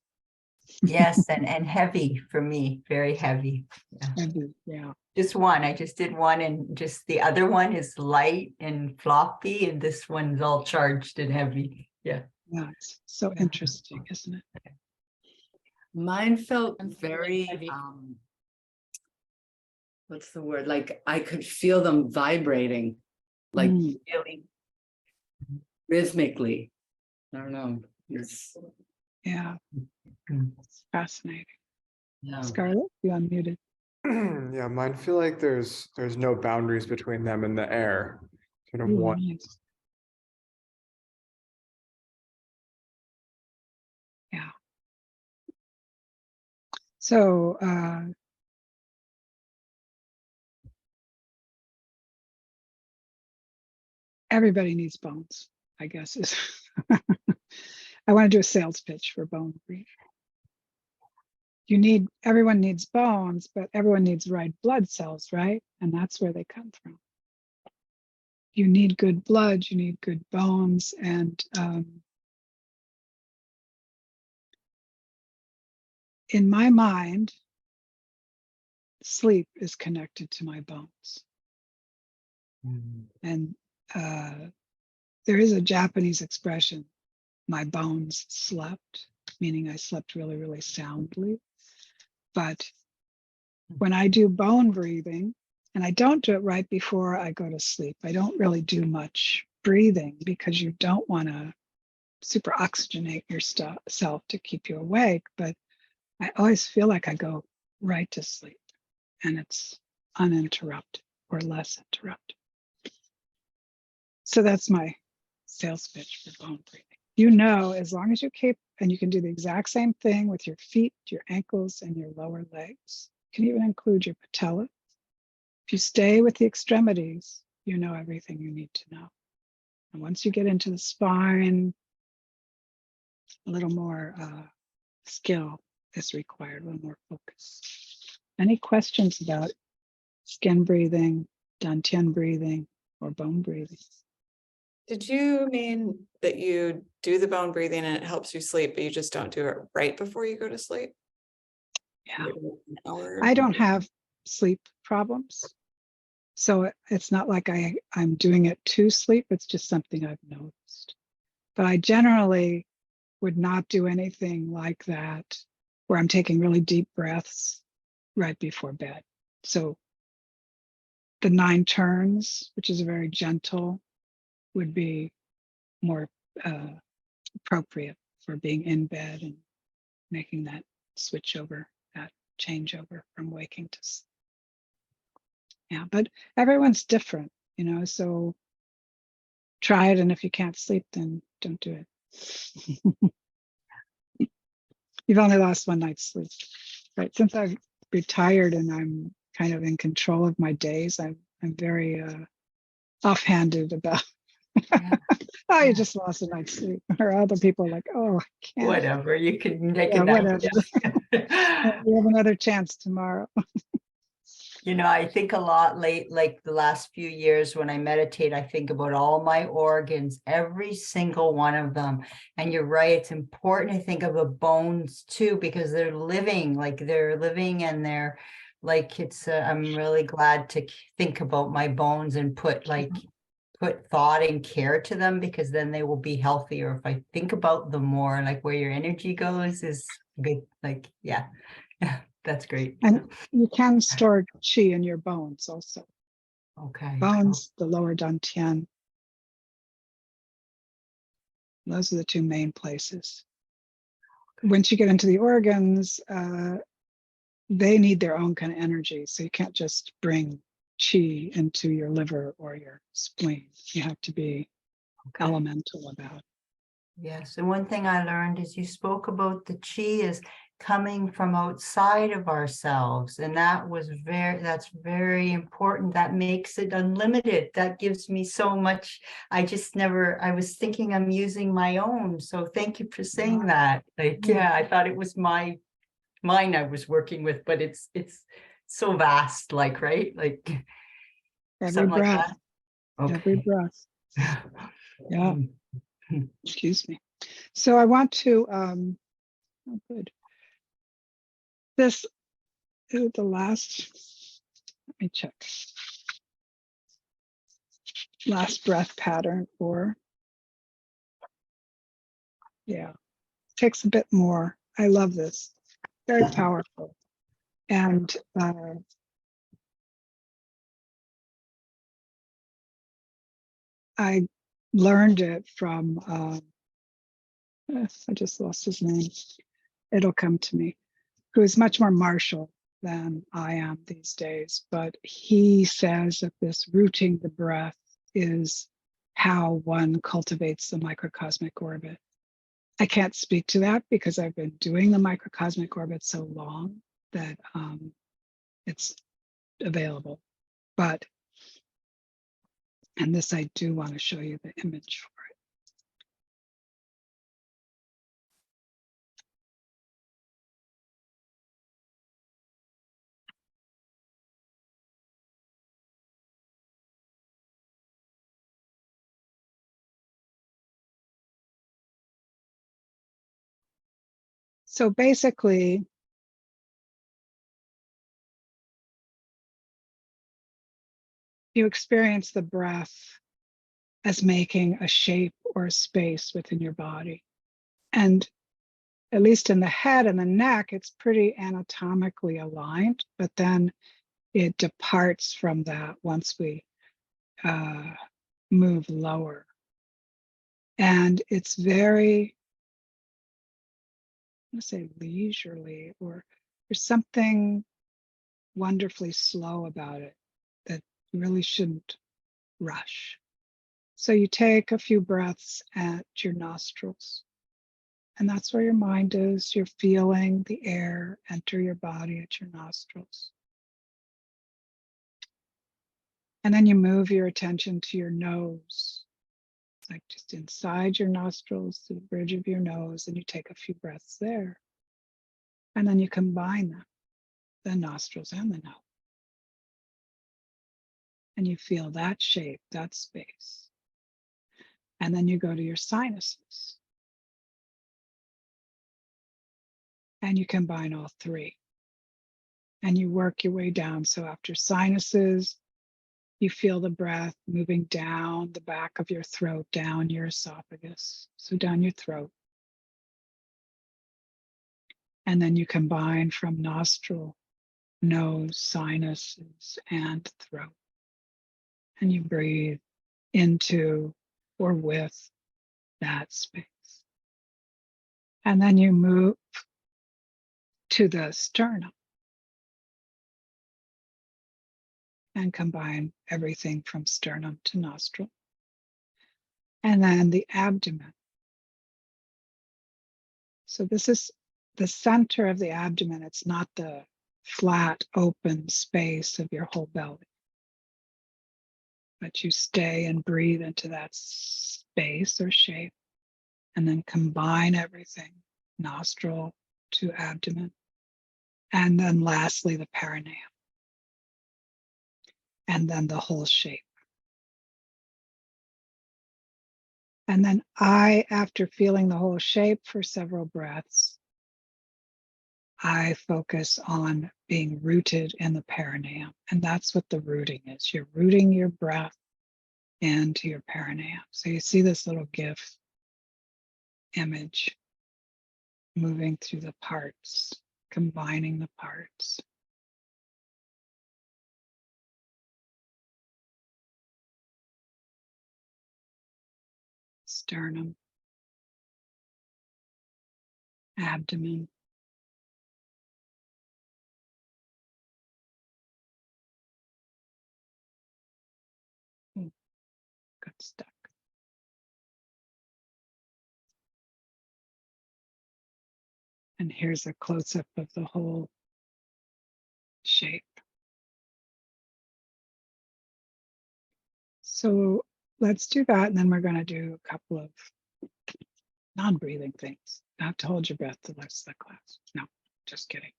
Yes, and heavy for me, very heavy. Yeah. Heavy, yeah. Just one. I just did one, and just the other one is light and floppy, and this one's all charged and heavy. Yeah. Yeah, it's so interesting, isn't it? Mine felt very, what's the word? Like I could feel them vibrating, like Really. rhythmically. I don't know. It's, Yeah, it's fascinating. yeah. Scarlett, you unmuted. Yeah, mine feel like there's no boundaries between them and the air. Kind of Ooh, one. nice. Yeah. So everybody needs bones, I guess. Is I want to do a sales pitch for bone breathing. Everyone needs bones, but everyone needs red blood cells, right? And that's where they come from. You need good blood, you need good bones, and in my mind, sleep is connected to my bones. And there is a Japanese expression, my bones slept, meaning I slept really, really soundly. But when I do bone breathing, and I don't do it right before I go to sleep, I don't really do much breathing because you don't want to super oxygenate yourself to keep you awake. But I always feel like I go right to sleep and it's uninterrupted or less interrupted. So that's my sales pitch for bone breathing. You know, as long as you keep, and you can do the exact same thing with your feet, your ankles, and your lower legs. You can even include your patella. If you stay with the extremities, you know everything you need to know. And once you get into the spine, a little more skill is required, a little more focus. Any questions about skin breathing, dantian breathing, or bone breathing? Did you mean that you do the bone breathing and it helps you sleep, but you just don't do it right before you go to sleep? Yeah. An hour? I don't have sleep problems. So it's not like I'm doing it to sleep. It's just something I've noticed. But I generally would not do anything like that where I'm taking really deep breaths right before bed. So the 9 turns, which is very gentle, would be more appropriate for being in bed and making that switch over, that changeover from waking to sleep. Yeah, but everyone's different, you know, so try it. And if you can't sleep, then don't do it. You've only lost one night's sleep, right? Since I've retired and I'm kind of in control of my days, I'm very offhanded about, Yeah. oh, you just lost a night's sleep. Or other people are like, oh, I can't. Whatever, you can make Yeah, it whatever. We have another chance tomorrow. You know, I think a lot like the last few years when I meditate, I think about all my organs, every single one of them. And you're right, it's important to think of the bones too, because they're living and they're like, I'm really glad to think about my bones and put thought and care to them, because then they will be healthier. If I think about them more, like where your energy goes is good. Like, yeah. That's great. And you can store chi in your bones also. Okay. Bones, the lower dantian. Those are the 2 main places. Once you get into the organs, they need their own kind of energy. So you can't just bring chi into your liver or your spleen. You have to be elemental about it. Yes, and one thing I learned is you spoke about the chi is coming from outside of ourselves, and that's very important. That makes it unlimited. That gives me so much. I was thinking I'm using my own, so thank you for saying that. Like, yeah, I thought it was mine I was working with, but it's so vast, like, right? Like Every something like breath, that. every Okay. breath. Yeah, Mm. excuse me. So I want to, oh, good. This, the last, let me check. Last breath pattern, or, yeah, takes a bit more. I love this. Very powerful. And I learned it from, I just lost his name. It'll come to me. Who is much more martial than I am these days. But he says that this rooting the breath is how one cultivates the microcosmic orbit. I can't speak to that because I've been doing the microcosmic orbit so long that it's available. But, and this I do want to show you the image for it. So basically, you experience the breath as making a shape or a space within your body. And at least in the head and the neck, it's pretty anatomically aligned, but then it departs from that once we move lower. And it's very, I'm gonna say leisurely, or there's something wonderfully slow about it that you really shouldn't rush. So you take a few breaths at your nostrils, and that's where your mind is. You're feeling the air enter your body at your nostrils. And then you move your attention to your nose. It's like just inside your nostrils, to the bridge of your nose, and you take a few breaths there. And then you combine them, the nostrils and the nose. And you feel that shape, that space. And then you go to your sinuses. And you combine all three. And you work your way down. So after sinuses, you feel the breath moving down the back of your throat, down your esophagus, so down your throat. And then you combine from nostril, nose, sinuses, and throat. And you breathe into or with that space. And then you move to the sternum and combine everything from sternum to nostril. And then the abdomen. So this is the center of the abdomen. It's not the flat, open space of your whole belly. But you stay and breathe into that space or shape, and then combine everything, nostril to abdomen. And then lastly, the perineum. And then the whole shape. And then after feeling the whole shape for several breaths, I focus on being rooted in the perineum. And that's what the rooting is. You're rooting your breath into your perineum. So you see this little GIF image moving through the parts, combining the parts. Sternum, abdomen, got stuck. And here's a close-up of the whole shape. So let's do that. And then we're going to do a couple of non-breathing things. Not to hold your breath the rest of the class. No, just kidding.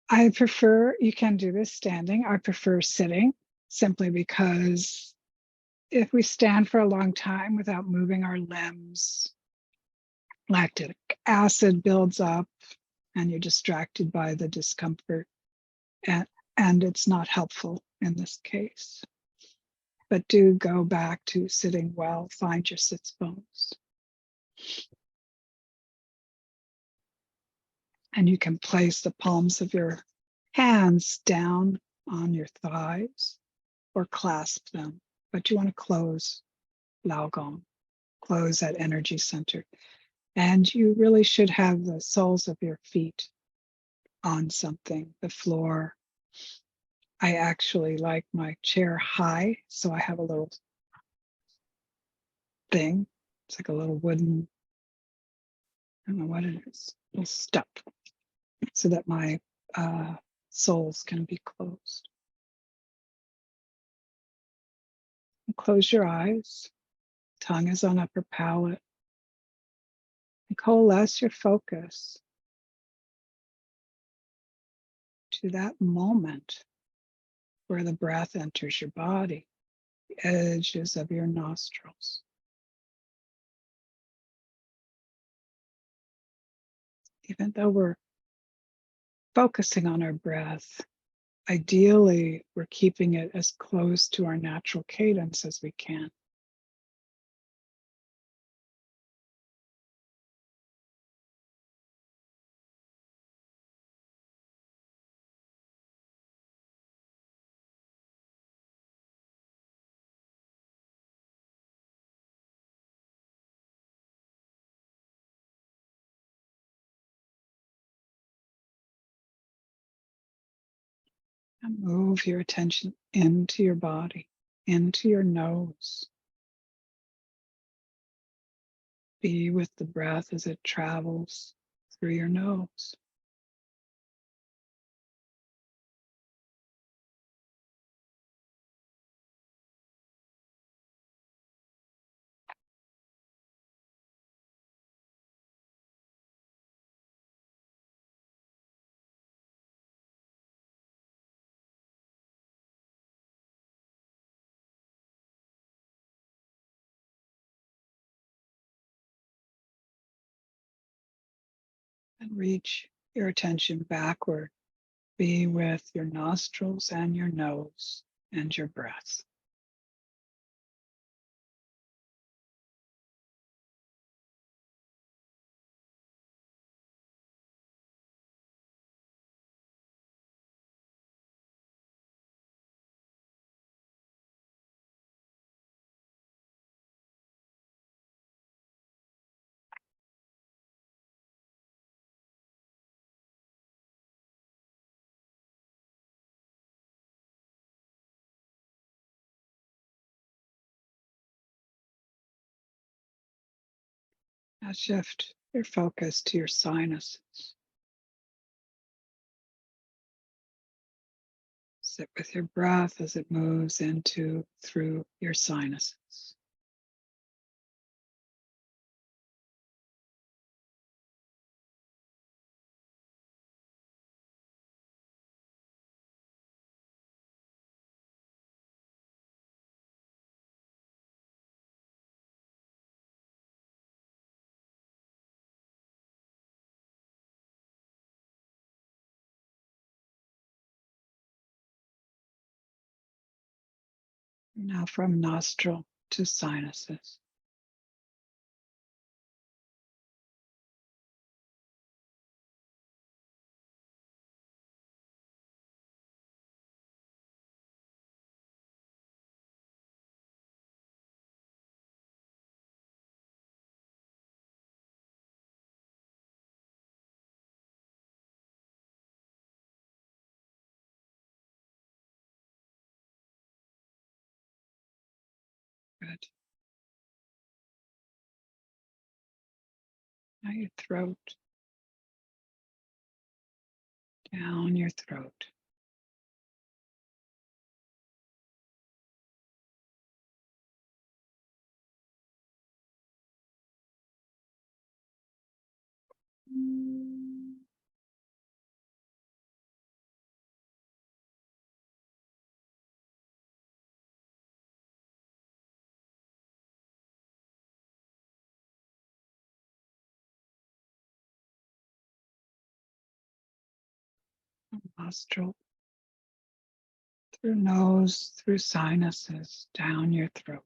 I prefer, you can do this standing. I prefer sitting simply because if we stand for a long time without moving our limbs, lactic acid builds up and you're distracted by the discomfort, and it's not helpful in this case. But do go back to sitting well, find your sits bones. And you can place the palms of your hands down on your thighs or clasp them, but you want to close Lao Gong, close that energy center. And you really should have the soles of your feet on something, the floor. I actually like my chair high, so I have a little thing. It's like a little wooden, I don't know what it is, little step, so that my soles can be closed. And close your eyes. Tongue is on upper palate. And coalesce your focus to that moment where the breath enters your body, the edges of your nostrils. Even though we're focusing on our breath, ideally, we're keeping it as close to our natural cadence as we can. And move your attention into your body, into your nose. Be with the breath as it travels through your nose. And reach your attention backward. Be with your nostrils and your nose and your breath. Now shift your focus to your sinuses. Sit with your breath as it moves into through your sinuses. Now from nostril to sinuses. Good. Now your throat. Down your throat. Nostril. Through nose, through sinuses, down your throat.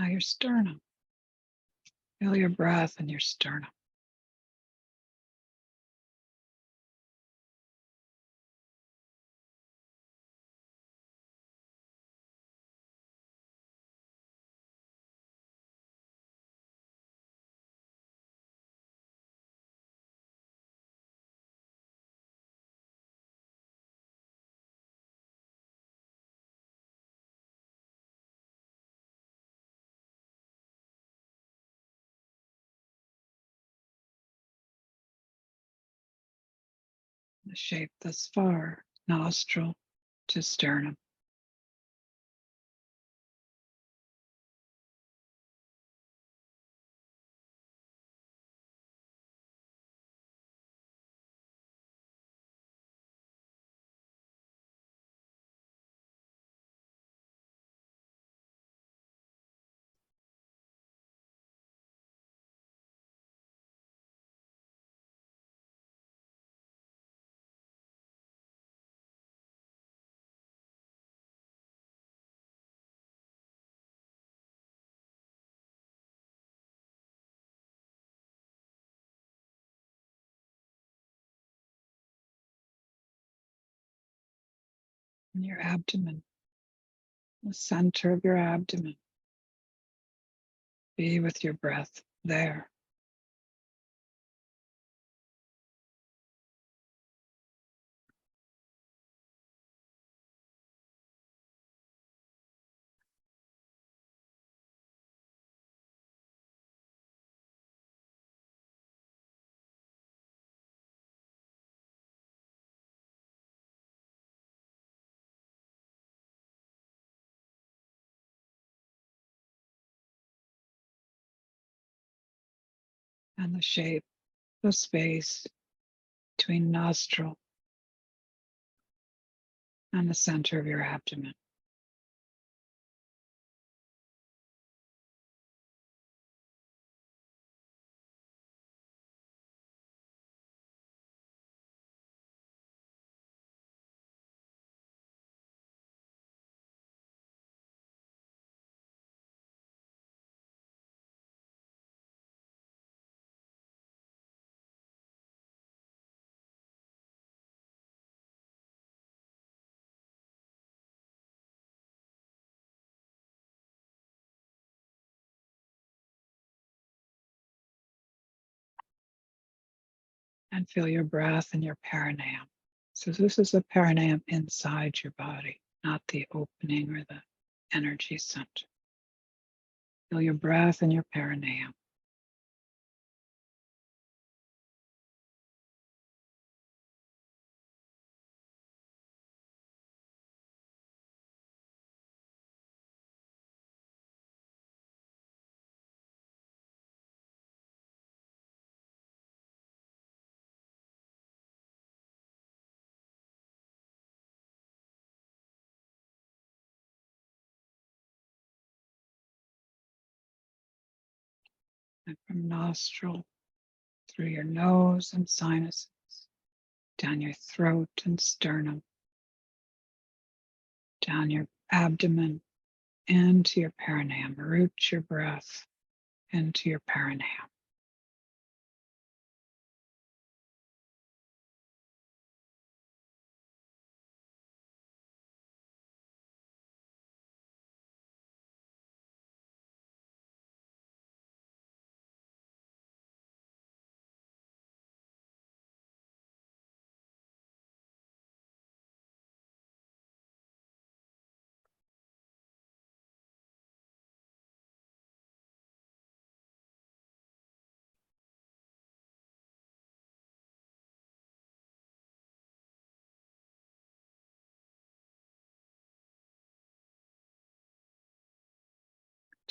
Now your sternum. Feel your breath in your sternum. The shape thus far, nostril to sternum. And your abdomen, the center of your abdomen. Be with your breath there. And the shape, the space between nostril and the center of your abdomen. And feel your breath in your perineum. So this is the perineum inside your body, not the opening or the energy center. Feel your breath in your perineum. And from nostril through your nose and sinuses, down your throat and sternum, down your abdomen into your perineum. Root your breath into your perineum.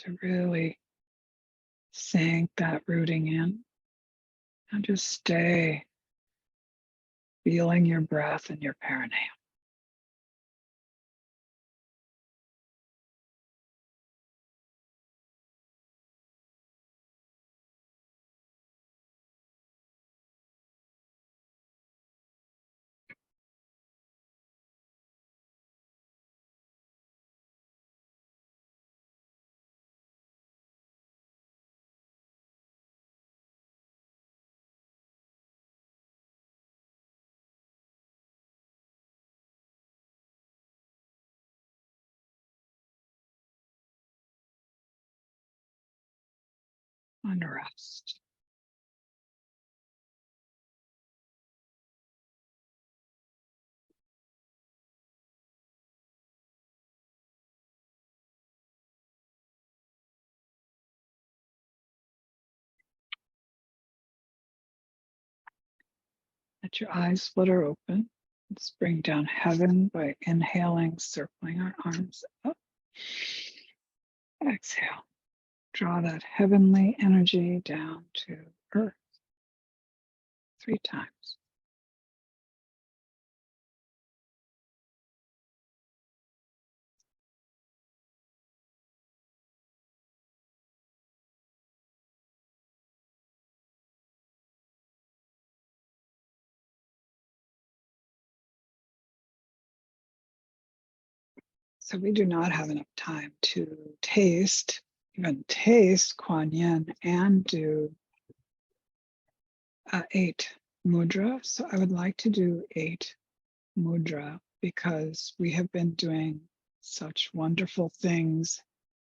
To really sink that rooting in and just stay feeling your breath in your perineum. And rest. Let your eyes flutter open. Let's bring down heaven by inhaling, circling our arms up. Exhale. Draw that heavenly energy down to earth 3 times. So we do not have enough time to even taste Kuan Yin and do 8 mudra. So I would like to do 8 mudra because we have been doing such wonderful things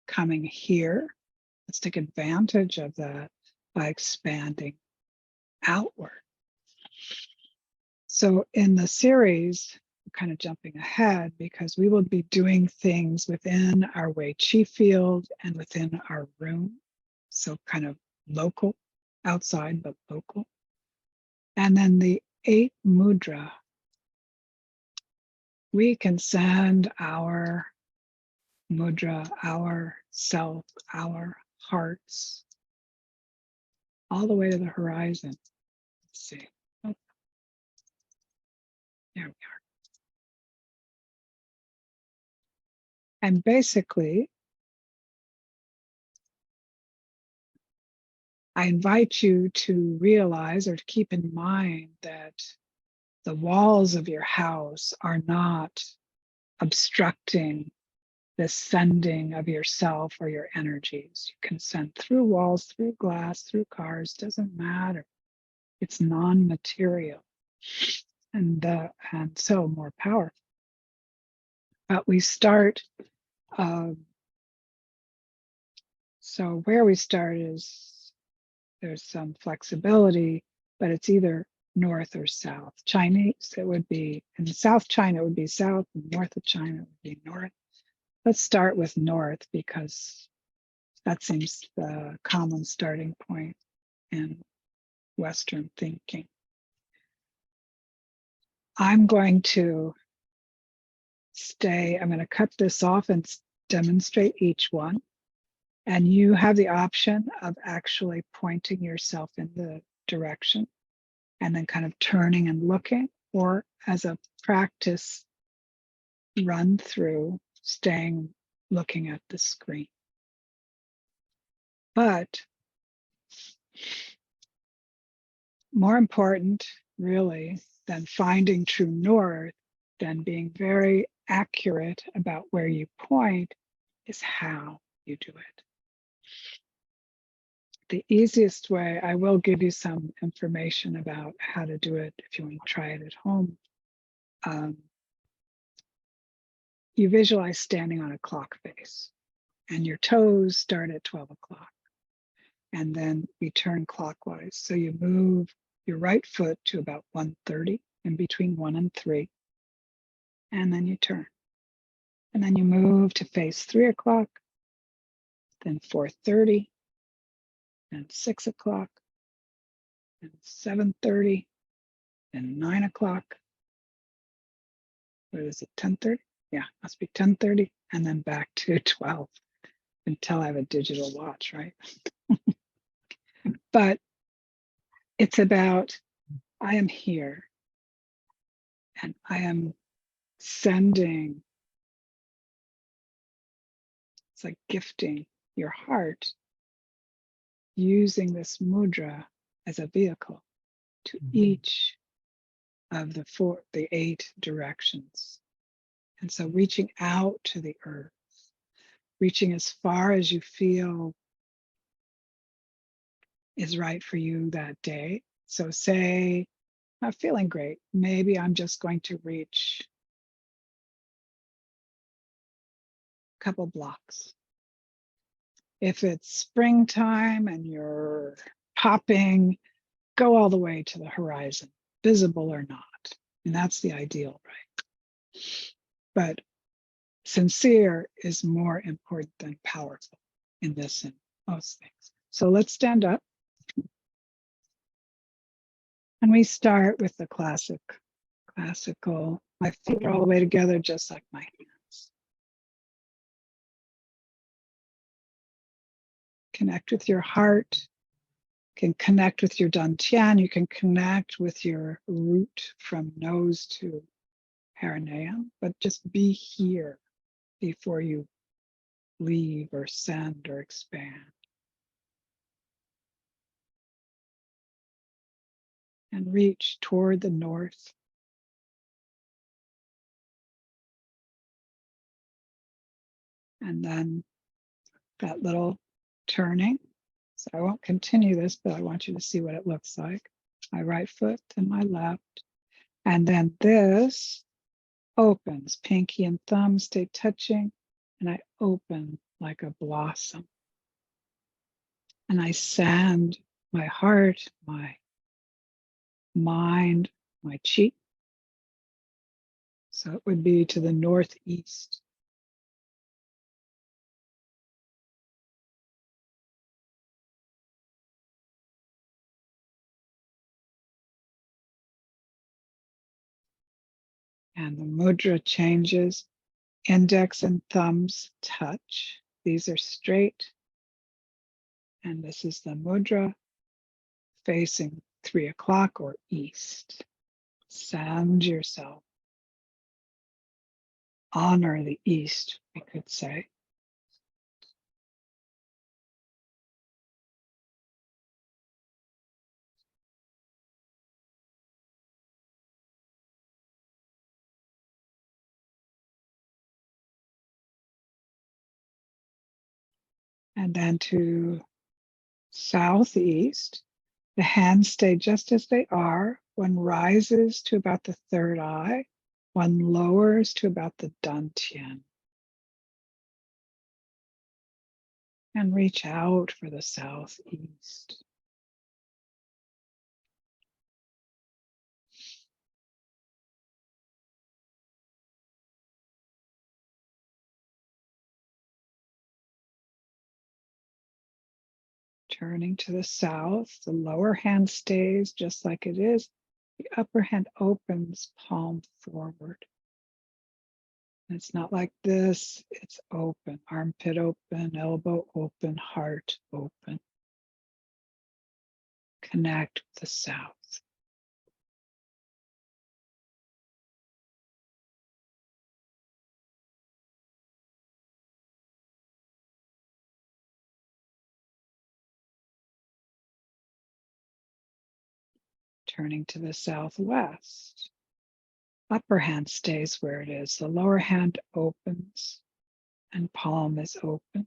coming here. Let's take advantage of that by expanding outward. So in the series, we're kind of jumping ahead because we will be doing things within our Wei Qi field and within our room. So kind of local, outside, but local. And then the 8 mudra, we can send our mudra, our self, our hearts, all the way to the horizon. Let's see. Oh, there we are. And basically, I invite you to realize or to keep in mind that the walls of your house are not obstructing the sending of yourself or your energies. You can send through walls, through glass, through cars, doesn't matter. It's non-material and so more powerful. But we start, so where we start is there's some flexibility, but it's either north or south. Chinese, it would be, in South China, it would be south, and north of China would be north. Let's start with north because that seems the common starting point in Western thinking. I'm going to I'm going to cut this off and demonstrate each one. And you have the option of actually pointing yourself in the direction and then kind of turning and looking, or as a practice run through, looking at the screen. But more important, really, than finding true north then being very accurate about where you point is how you do it. The easiest way, I will give you some information about how to do it if you want to try it at home. You visualize standing on a clock face and your toes start at 12 o'clock. And then we turn clockwise. So you move your right foot to about 1:30, in between 1 and 3. And then you turn. And then you move to face 3 o'clock, then 4:30, then 6 o'clock, then 7:30, then 9 o'clock. What is it, 10:30? Yeah, must be 10:30. And then back to 12 until I have a digital watch, right? But it's about, I am here and I am sending, it's like gifting your heart using this mudra as a vehicle to each of the 8 directions. And so reaching out to the earth, reaching as far as you feel is right for you that day. So say, I'm feeling great. Maybe I'm just going to reach a couple blocks. If it's springtime and you're popping, go all the way to the horizon, visible or not. And that's the ideal, right? But sincere is more important than powerful in this and most things. So let's stand up. And we start with the classical, my feet are all the way together, just like my hands. Connect with your heart, can connect with your dantian, you can connect with your root from nose to perineum, but just be here before you leave or send or expand. And reach toward the north. And then that little turning. So I won't continue this, but I want you to see what it looks like. My right foot and my left. And then this opens, pinky and thumb stay touching, and I open like a blossom. And I send my heart, my mind, my cheek. So it would be to the northeast. And the mudra changes. Index and thumbs touch. These are straight. And this is the mudra facing 3 o'clock or east. Sound yourself. Honor the east, we could say. And then to southeast, the hands stay just as they are. One rises to about the third eye, one lowers to about the dantian. And reach out for the southeast. Turning to the south, the lower hand stays just like it is. The upper hand opens, palm forward. And it's not like this, it's open, armpit open, elbow open, heart open. Connect with the south. Turning to the southwest. upper hand stays where it is. The lower hand opens and palm is open.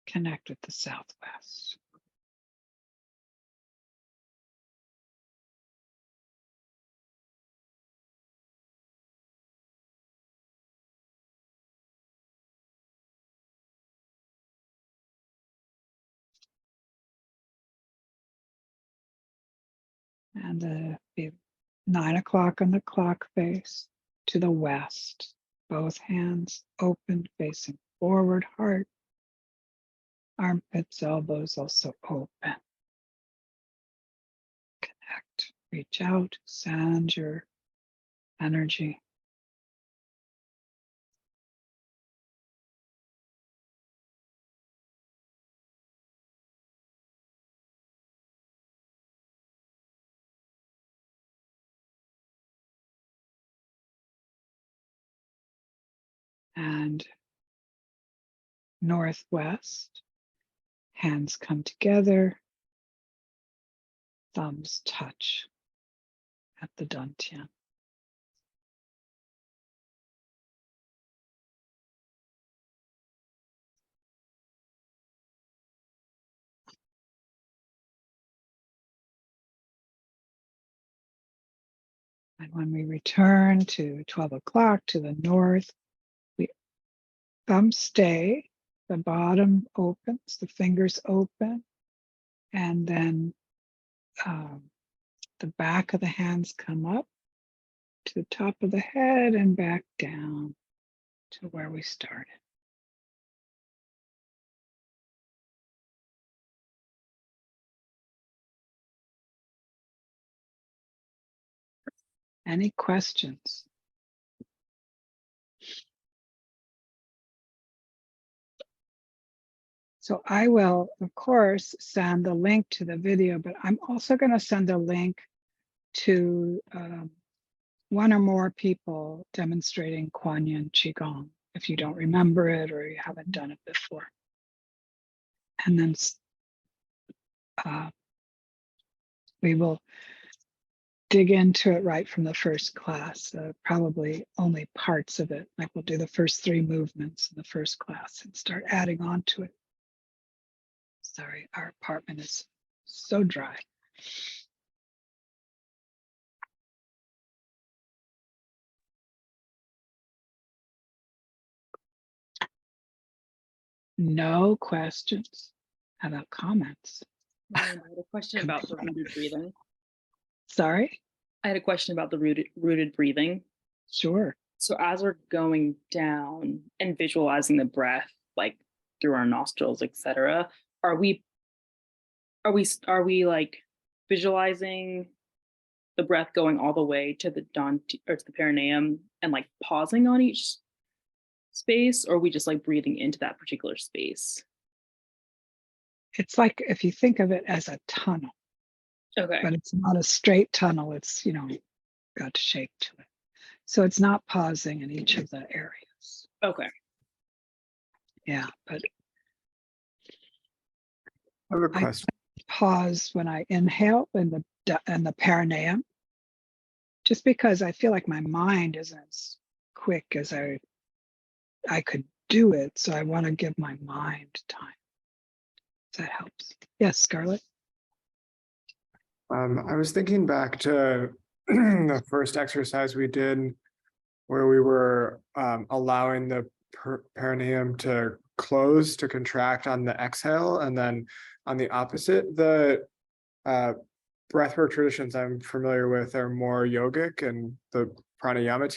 Connect with the southwest. And be 9 o'clock on the clock face to the west. Both hands open, facing forward, heart. Armpits, elbows also open. Connect, reach out, send your energy. And northwest, hands come together, thumbs touch at the dantian. And when we return to 12 o'clock to the north, we thumbs stay, the bottom opens, the fingers open, and then the back of the hands come up to the top of the head and back down to where we started. Any questions? So I will, of course, send the link to the video, but I'm also going to send a link to one or more people demonstrating Kuan Yin Qigong, if you don't remember it or you haven't done it before. And then we will dig into it right from the first class, probably only parts of it. Like we'll do the first 3 movements in the first class and start adding on to it. Sorry, our apartment is so dry. No questions. How about comments? I had a question about the rooted breathing. Sorry? I had a question about the rooted breathing. Sure. So as we're going down and visualizing the breath, like through our nostrils, etc., are we like visualizing the breath going all the way to the or to the perineum and like pausing on each space, or are we just like breathing into that particular space? It's like if you think of it as a tunnel, Okay. but it's not a straight tunnel. It's, got shape to it. So it's not pausing in each of the areas. Okay. Yeah, but I have a question. pause when I inhale in the perineum, just because I feel like my mind isn't as quick as I could do it. So I want to give my mind time. That helps. Yes, Scarlett. I was thinking back to the first exercise we did where we were allowing the perineum to close, to contract on the exhale, and then on the opposite, the breathwork traditions I'm familiar with are more yogic, and the pranayama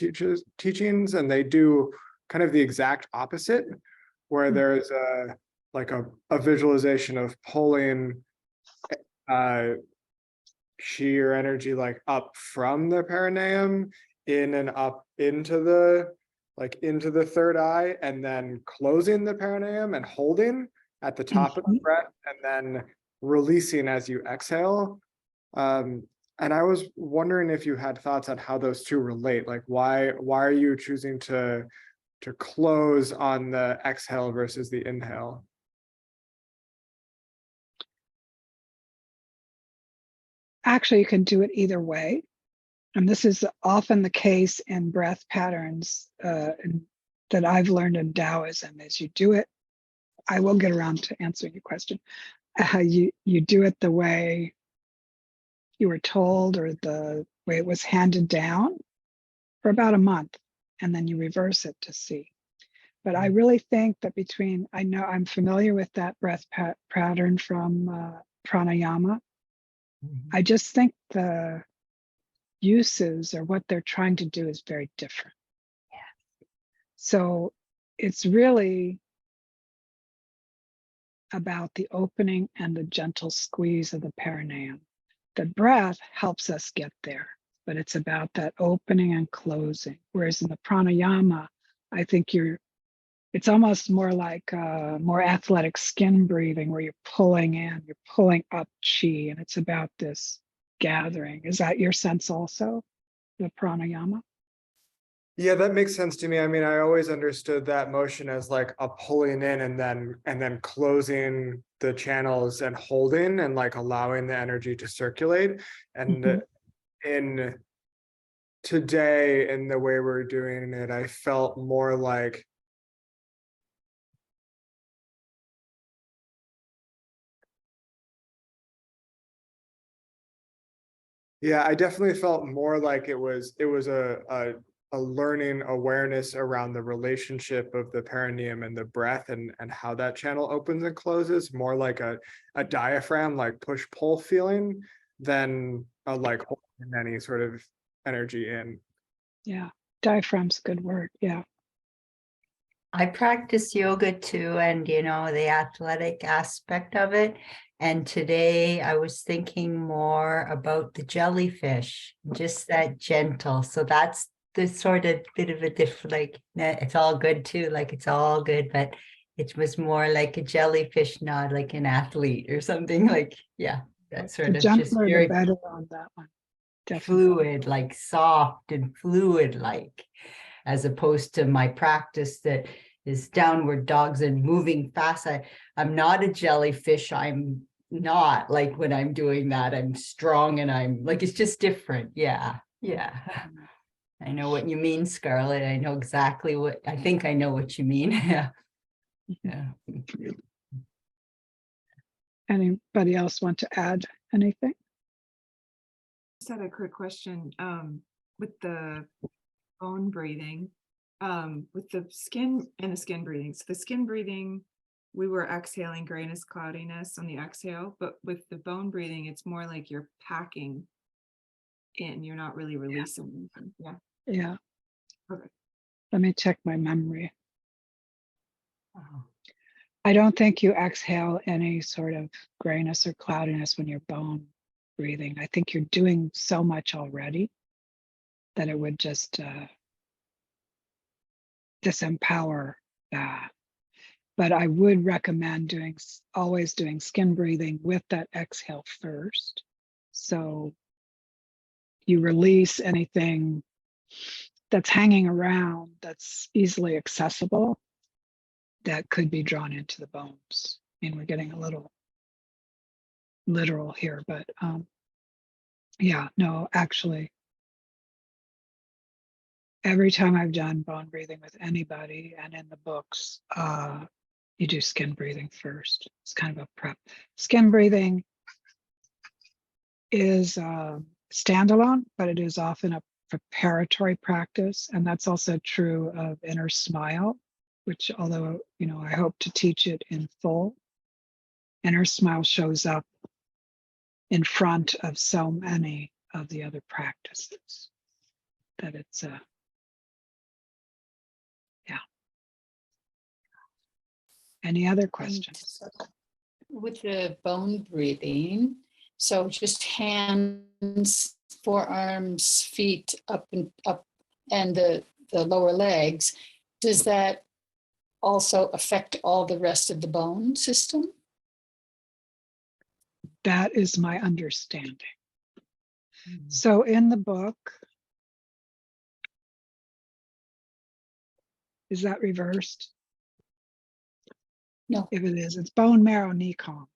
teachings, and they do kind of the exact opposite, where there's a visualization of pulling chi or energy like up from the perineum in and up into the third eye, and then closing the perineum and holding at the top of the breath, and then releasing as you exhale. And I was wondering if you had thoughts on how those two relate. Like why are you choosing to close on the exhale versus the inhale? actually you can do it either way. And this is often the case in breath patterns that I've learned in Taoism is you do it. I will get around to answering your question. You do it the way you were told or the way it was handed down for about a month, and then you reverse it to see. But I really think that I know I'm familiar with that breath pattern from pranayama. I just think the uses or what they're trying to do is very different. Yeah. So it's really about the opening and the gentle squeeze of the perineum. The breath helps us get there, but it's about that opening and closing. Whereas in the pranayama, I think it's almost more like more athletic skin breathing where you're pulling in, you're pulling up chi, and it's about this gathering. Is that your sense also, the pranayama? Yeah, that makes sense to me. I mean, I always understood that motion as like a pulling in and then closing the channels and holding and like allowing the energy to circulate. And Mhm. in today, in the way we're doing it, I felt more like yeah, I definitely felt more like it was a learning awareness around the relationship of the perineum and the breath and how that channel opens and closes, more like a diaphragm, like push-pull feeling than a like holding any sort of energy in. Yeah, diaphragm's a good word. Yeah. I practice yoga too, and the athletic aspect of it. And today I was thinking more about the jellyfish, just that gentle. So that's the sort of bit of a different, like, it's all good too, like it's all good, but it was more like a jellyfish, not like an athlete or something like, yeah, that The sort of just gentler, the very better on that one. Definitely. fluid, like soft and fluid, like, as opposed to my practice that is downward dogs and moving fast. I'm not a jellyfish. I'm not like when I'm doing that, I'm strong and I'm like, it's just different. Yeah. Yeah. I know what you mean, Scarlett. I know exactly I think I know what you mean. Yeah. Yeah. Anybody else want to add anything? Just had a quick question, with the bone breathing, with the skin and the skin breathing. So the skin breathing, we were exhaling grayness, cloudiness on the exhale, but with the bone breathing, it's more like you're packing in, you're not really releasing anything. Yeah. Yeah. Okay. Let me check my memory. Wow. I don't think you exhale any sort of grayness or cloudiness when you're bone breathing. I think you're doing so much already that it would just disempower that. But I would recommend always doing skin breathing with that exhale first. So you release anything that's hanging around that's easily accessible that could be drawn into the bones. I mean, we're getting a little literal here, but yeah, no, actually, every time I've done bone breathing with anybody and in the books, you do skin breathing first. It's kind of a prep. Skin breathing is standalone, but it is often a preparatory practice. And that's also true of Inner Smile, which although, I hope to teach it in full, Inner Smile shows up in front of so many of the other practices that it's yeah. Any other questions? With the bone breathing, so just hands, forearms, feet up and the lower legs, does that also affect all the rest of the bone system? That is my understanding. So in the book, is that reversed? No. If it is, it's bone marrow knee calm.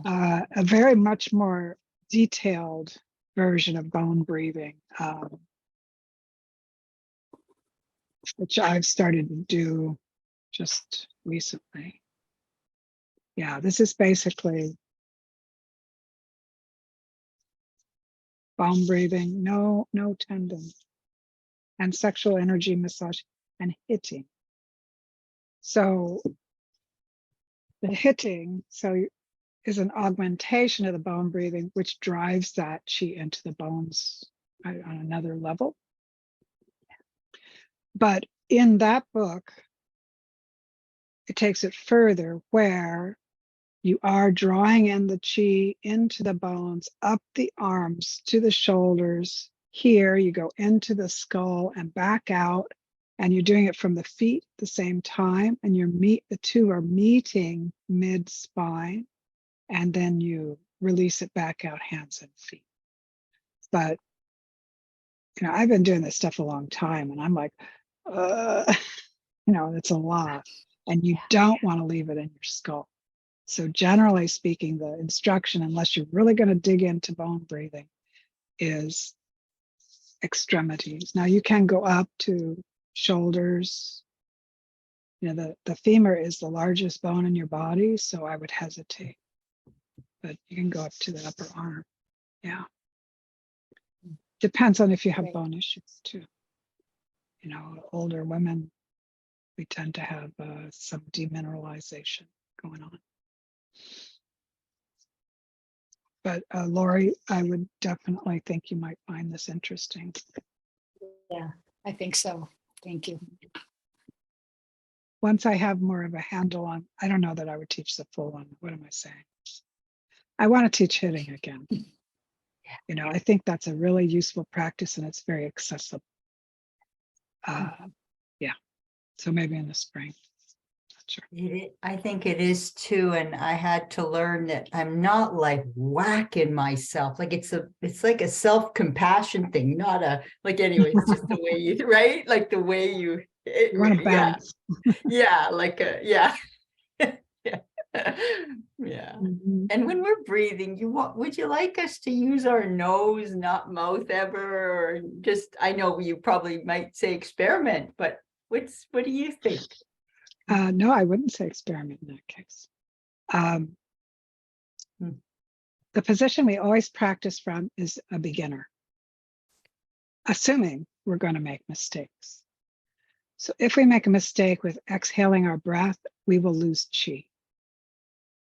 a very much more detailed version of bone breathing, which I've started to do just recently. Yeah, this is basically bone breathing, no tendon, and sexual energy massage and hitting. So the hitting is an augmentation of the bone breathing, which drives that chi into the bones on another level. But in that book, it takes it further, where you are drawing in the chi into the bones, up the arms to the shoulders. Here you go into the skull and back out, and you're doing it from the feet at the same time, and the two are meeting mid-spine, and then you release it back out, hands and feet. But I've been doing this stuff a long time, and I'm like, it's a lot, and you don't want to leave it in your skull. So generally speaking, the instruction, unless you're really going to dig into bone breathing, is extremities. Now you can go up to shoulders. The femur is the largest bone in your body, so I would hesitate. But you can go up to the upper arm. Yeah. Depends on if you have Right. bone issues too. Older women, we tend to have some demineralization going on. But Lori, I would definitely think you might find this interesting. Yeah, I think so. Thank you. Once I have more of a handle on, I don't know that I would teach the full one. What am I saying? I want to teach hitting again. I think that's a really useful practice, and it's very accessible. Yeah. So maybe in the spring. Not sure. I think it is too, and I had to learn that I'm not like whacking myself. Like it's like a self-compassion thing, not anyway, it's just the way you, right? Like the way you Want to bounce. yeah, yeah. Yeah. Mhm. And when we're breathing, would you like us to use our nose, not mouth ever? Or just, I know you probably might say experiment, but what do you think? No, I wouldn't say experiment in that case. The position we always practice from is a beginner, assuming we're going to make mistakes. So if we make a mistake with exhaling our breath, we will lose chi.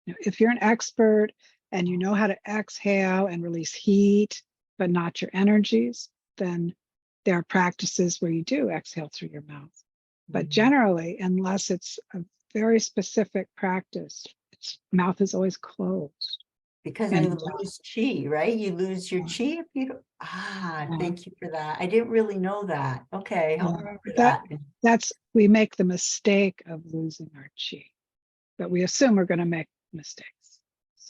If you're an expert and you know how to exhale and release heat, but not your energies, then there are practices where you do exhale through your mouth. But generally, unless it's a very specific practice, mouth is always closed. Because And, you lose chi, right? You lose your chi if you don't. Thank you for that. I didn't really know that. Okay, I'll remember that. We make the mistake of losing our chi, but we assume we're going to make mistakes.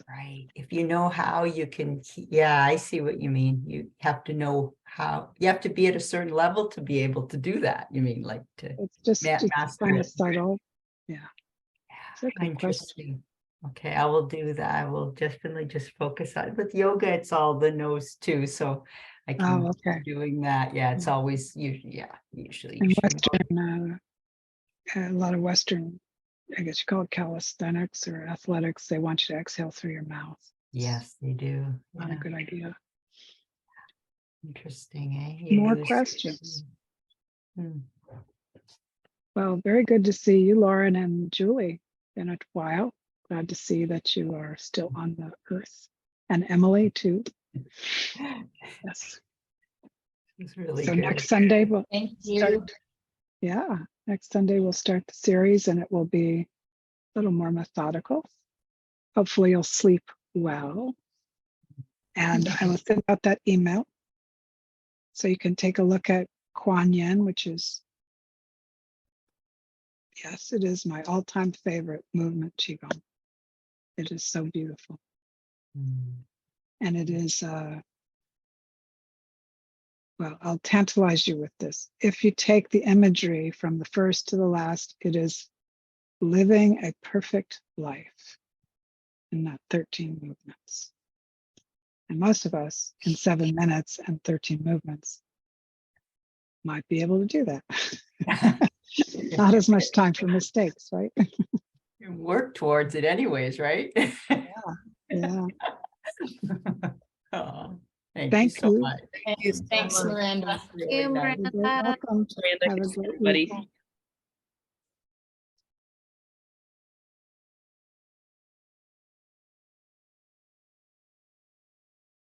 Right. If you know how, you can, yeah, I see what you mean. You have to know how, you have to be at a certain level to be able to do that. You mean like to It's just master kind it. of subtle. Yeah. It's a good question. Interesting. Okay, I will do that. I will definitely just focus on with yoga. It's all the nose too, so I can keep doing that. Yeah, it's always usually. And Western, a lot of Western, I guess you call it calisthenics or athletics. They want you to exhale through your mouth. Yes, they do. Not a good idea. Interesting, eh? More questions. Well, very good to see you, Lauren and Julie. Been a while. Glad to see that you are still on the earth. And Emily too. Yes. It's really So good. next Sunday we'll Thank you. start. Yeah, next Sunday we'll start the series, and it will be a little more methodical. Hopefully you'll sleep well. And I will send out that email so you can take a look at Kuan Yin, which is, yes, it is my all-time favorite movement, Qigong. It is so beautiful. And it is, well, I'll tantalize you with this. If you take the imagery from the first to the last, it is living a perfect life. and not 13 movements. And most of us in 7 minutes and 13 movements might be able to do that. Not as much time for mistakes, right? You work towards it anyways, right? Yeah. Oh, Thank you Thank so you. much. Thanks, Miranda. Really nice. You're very welcome. Miranda, Have a thanks, great everybody. weekend.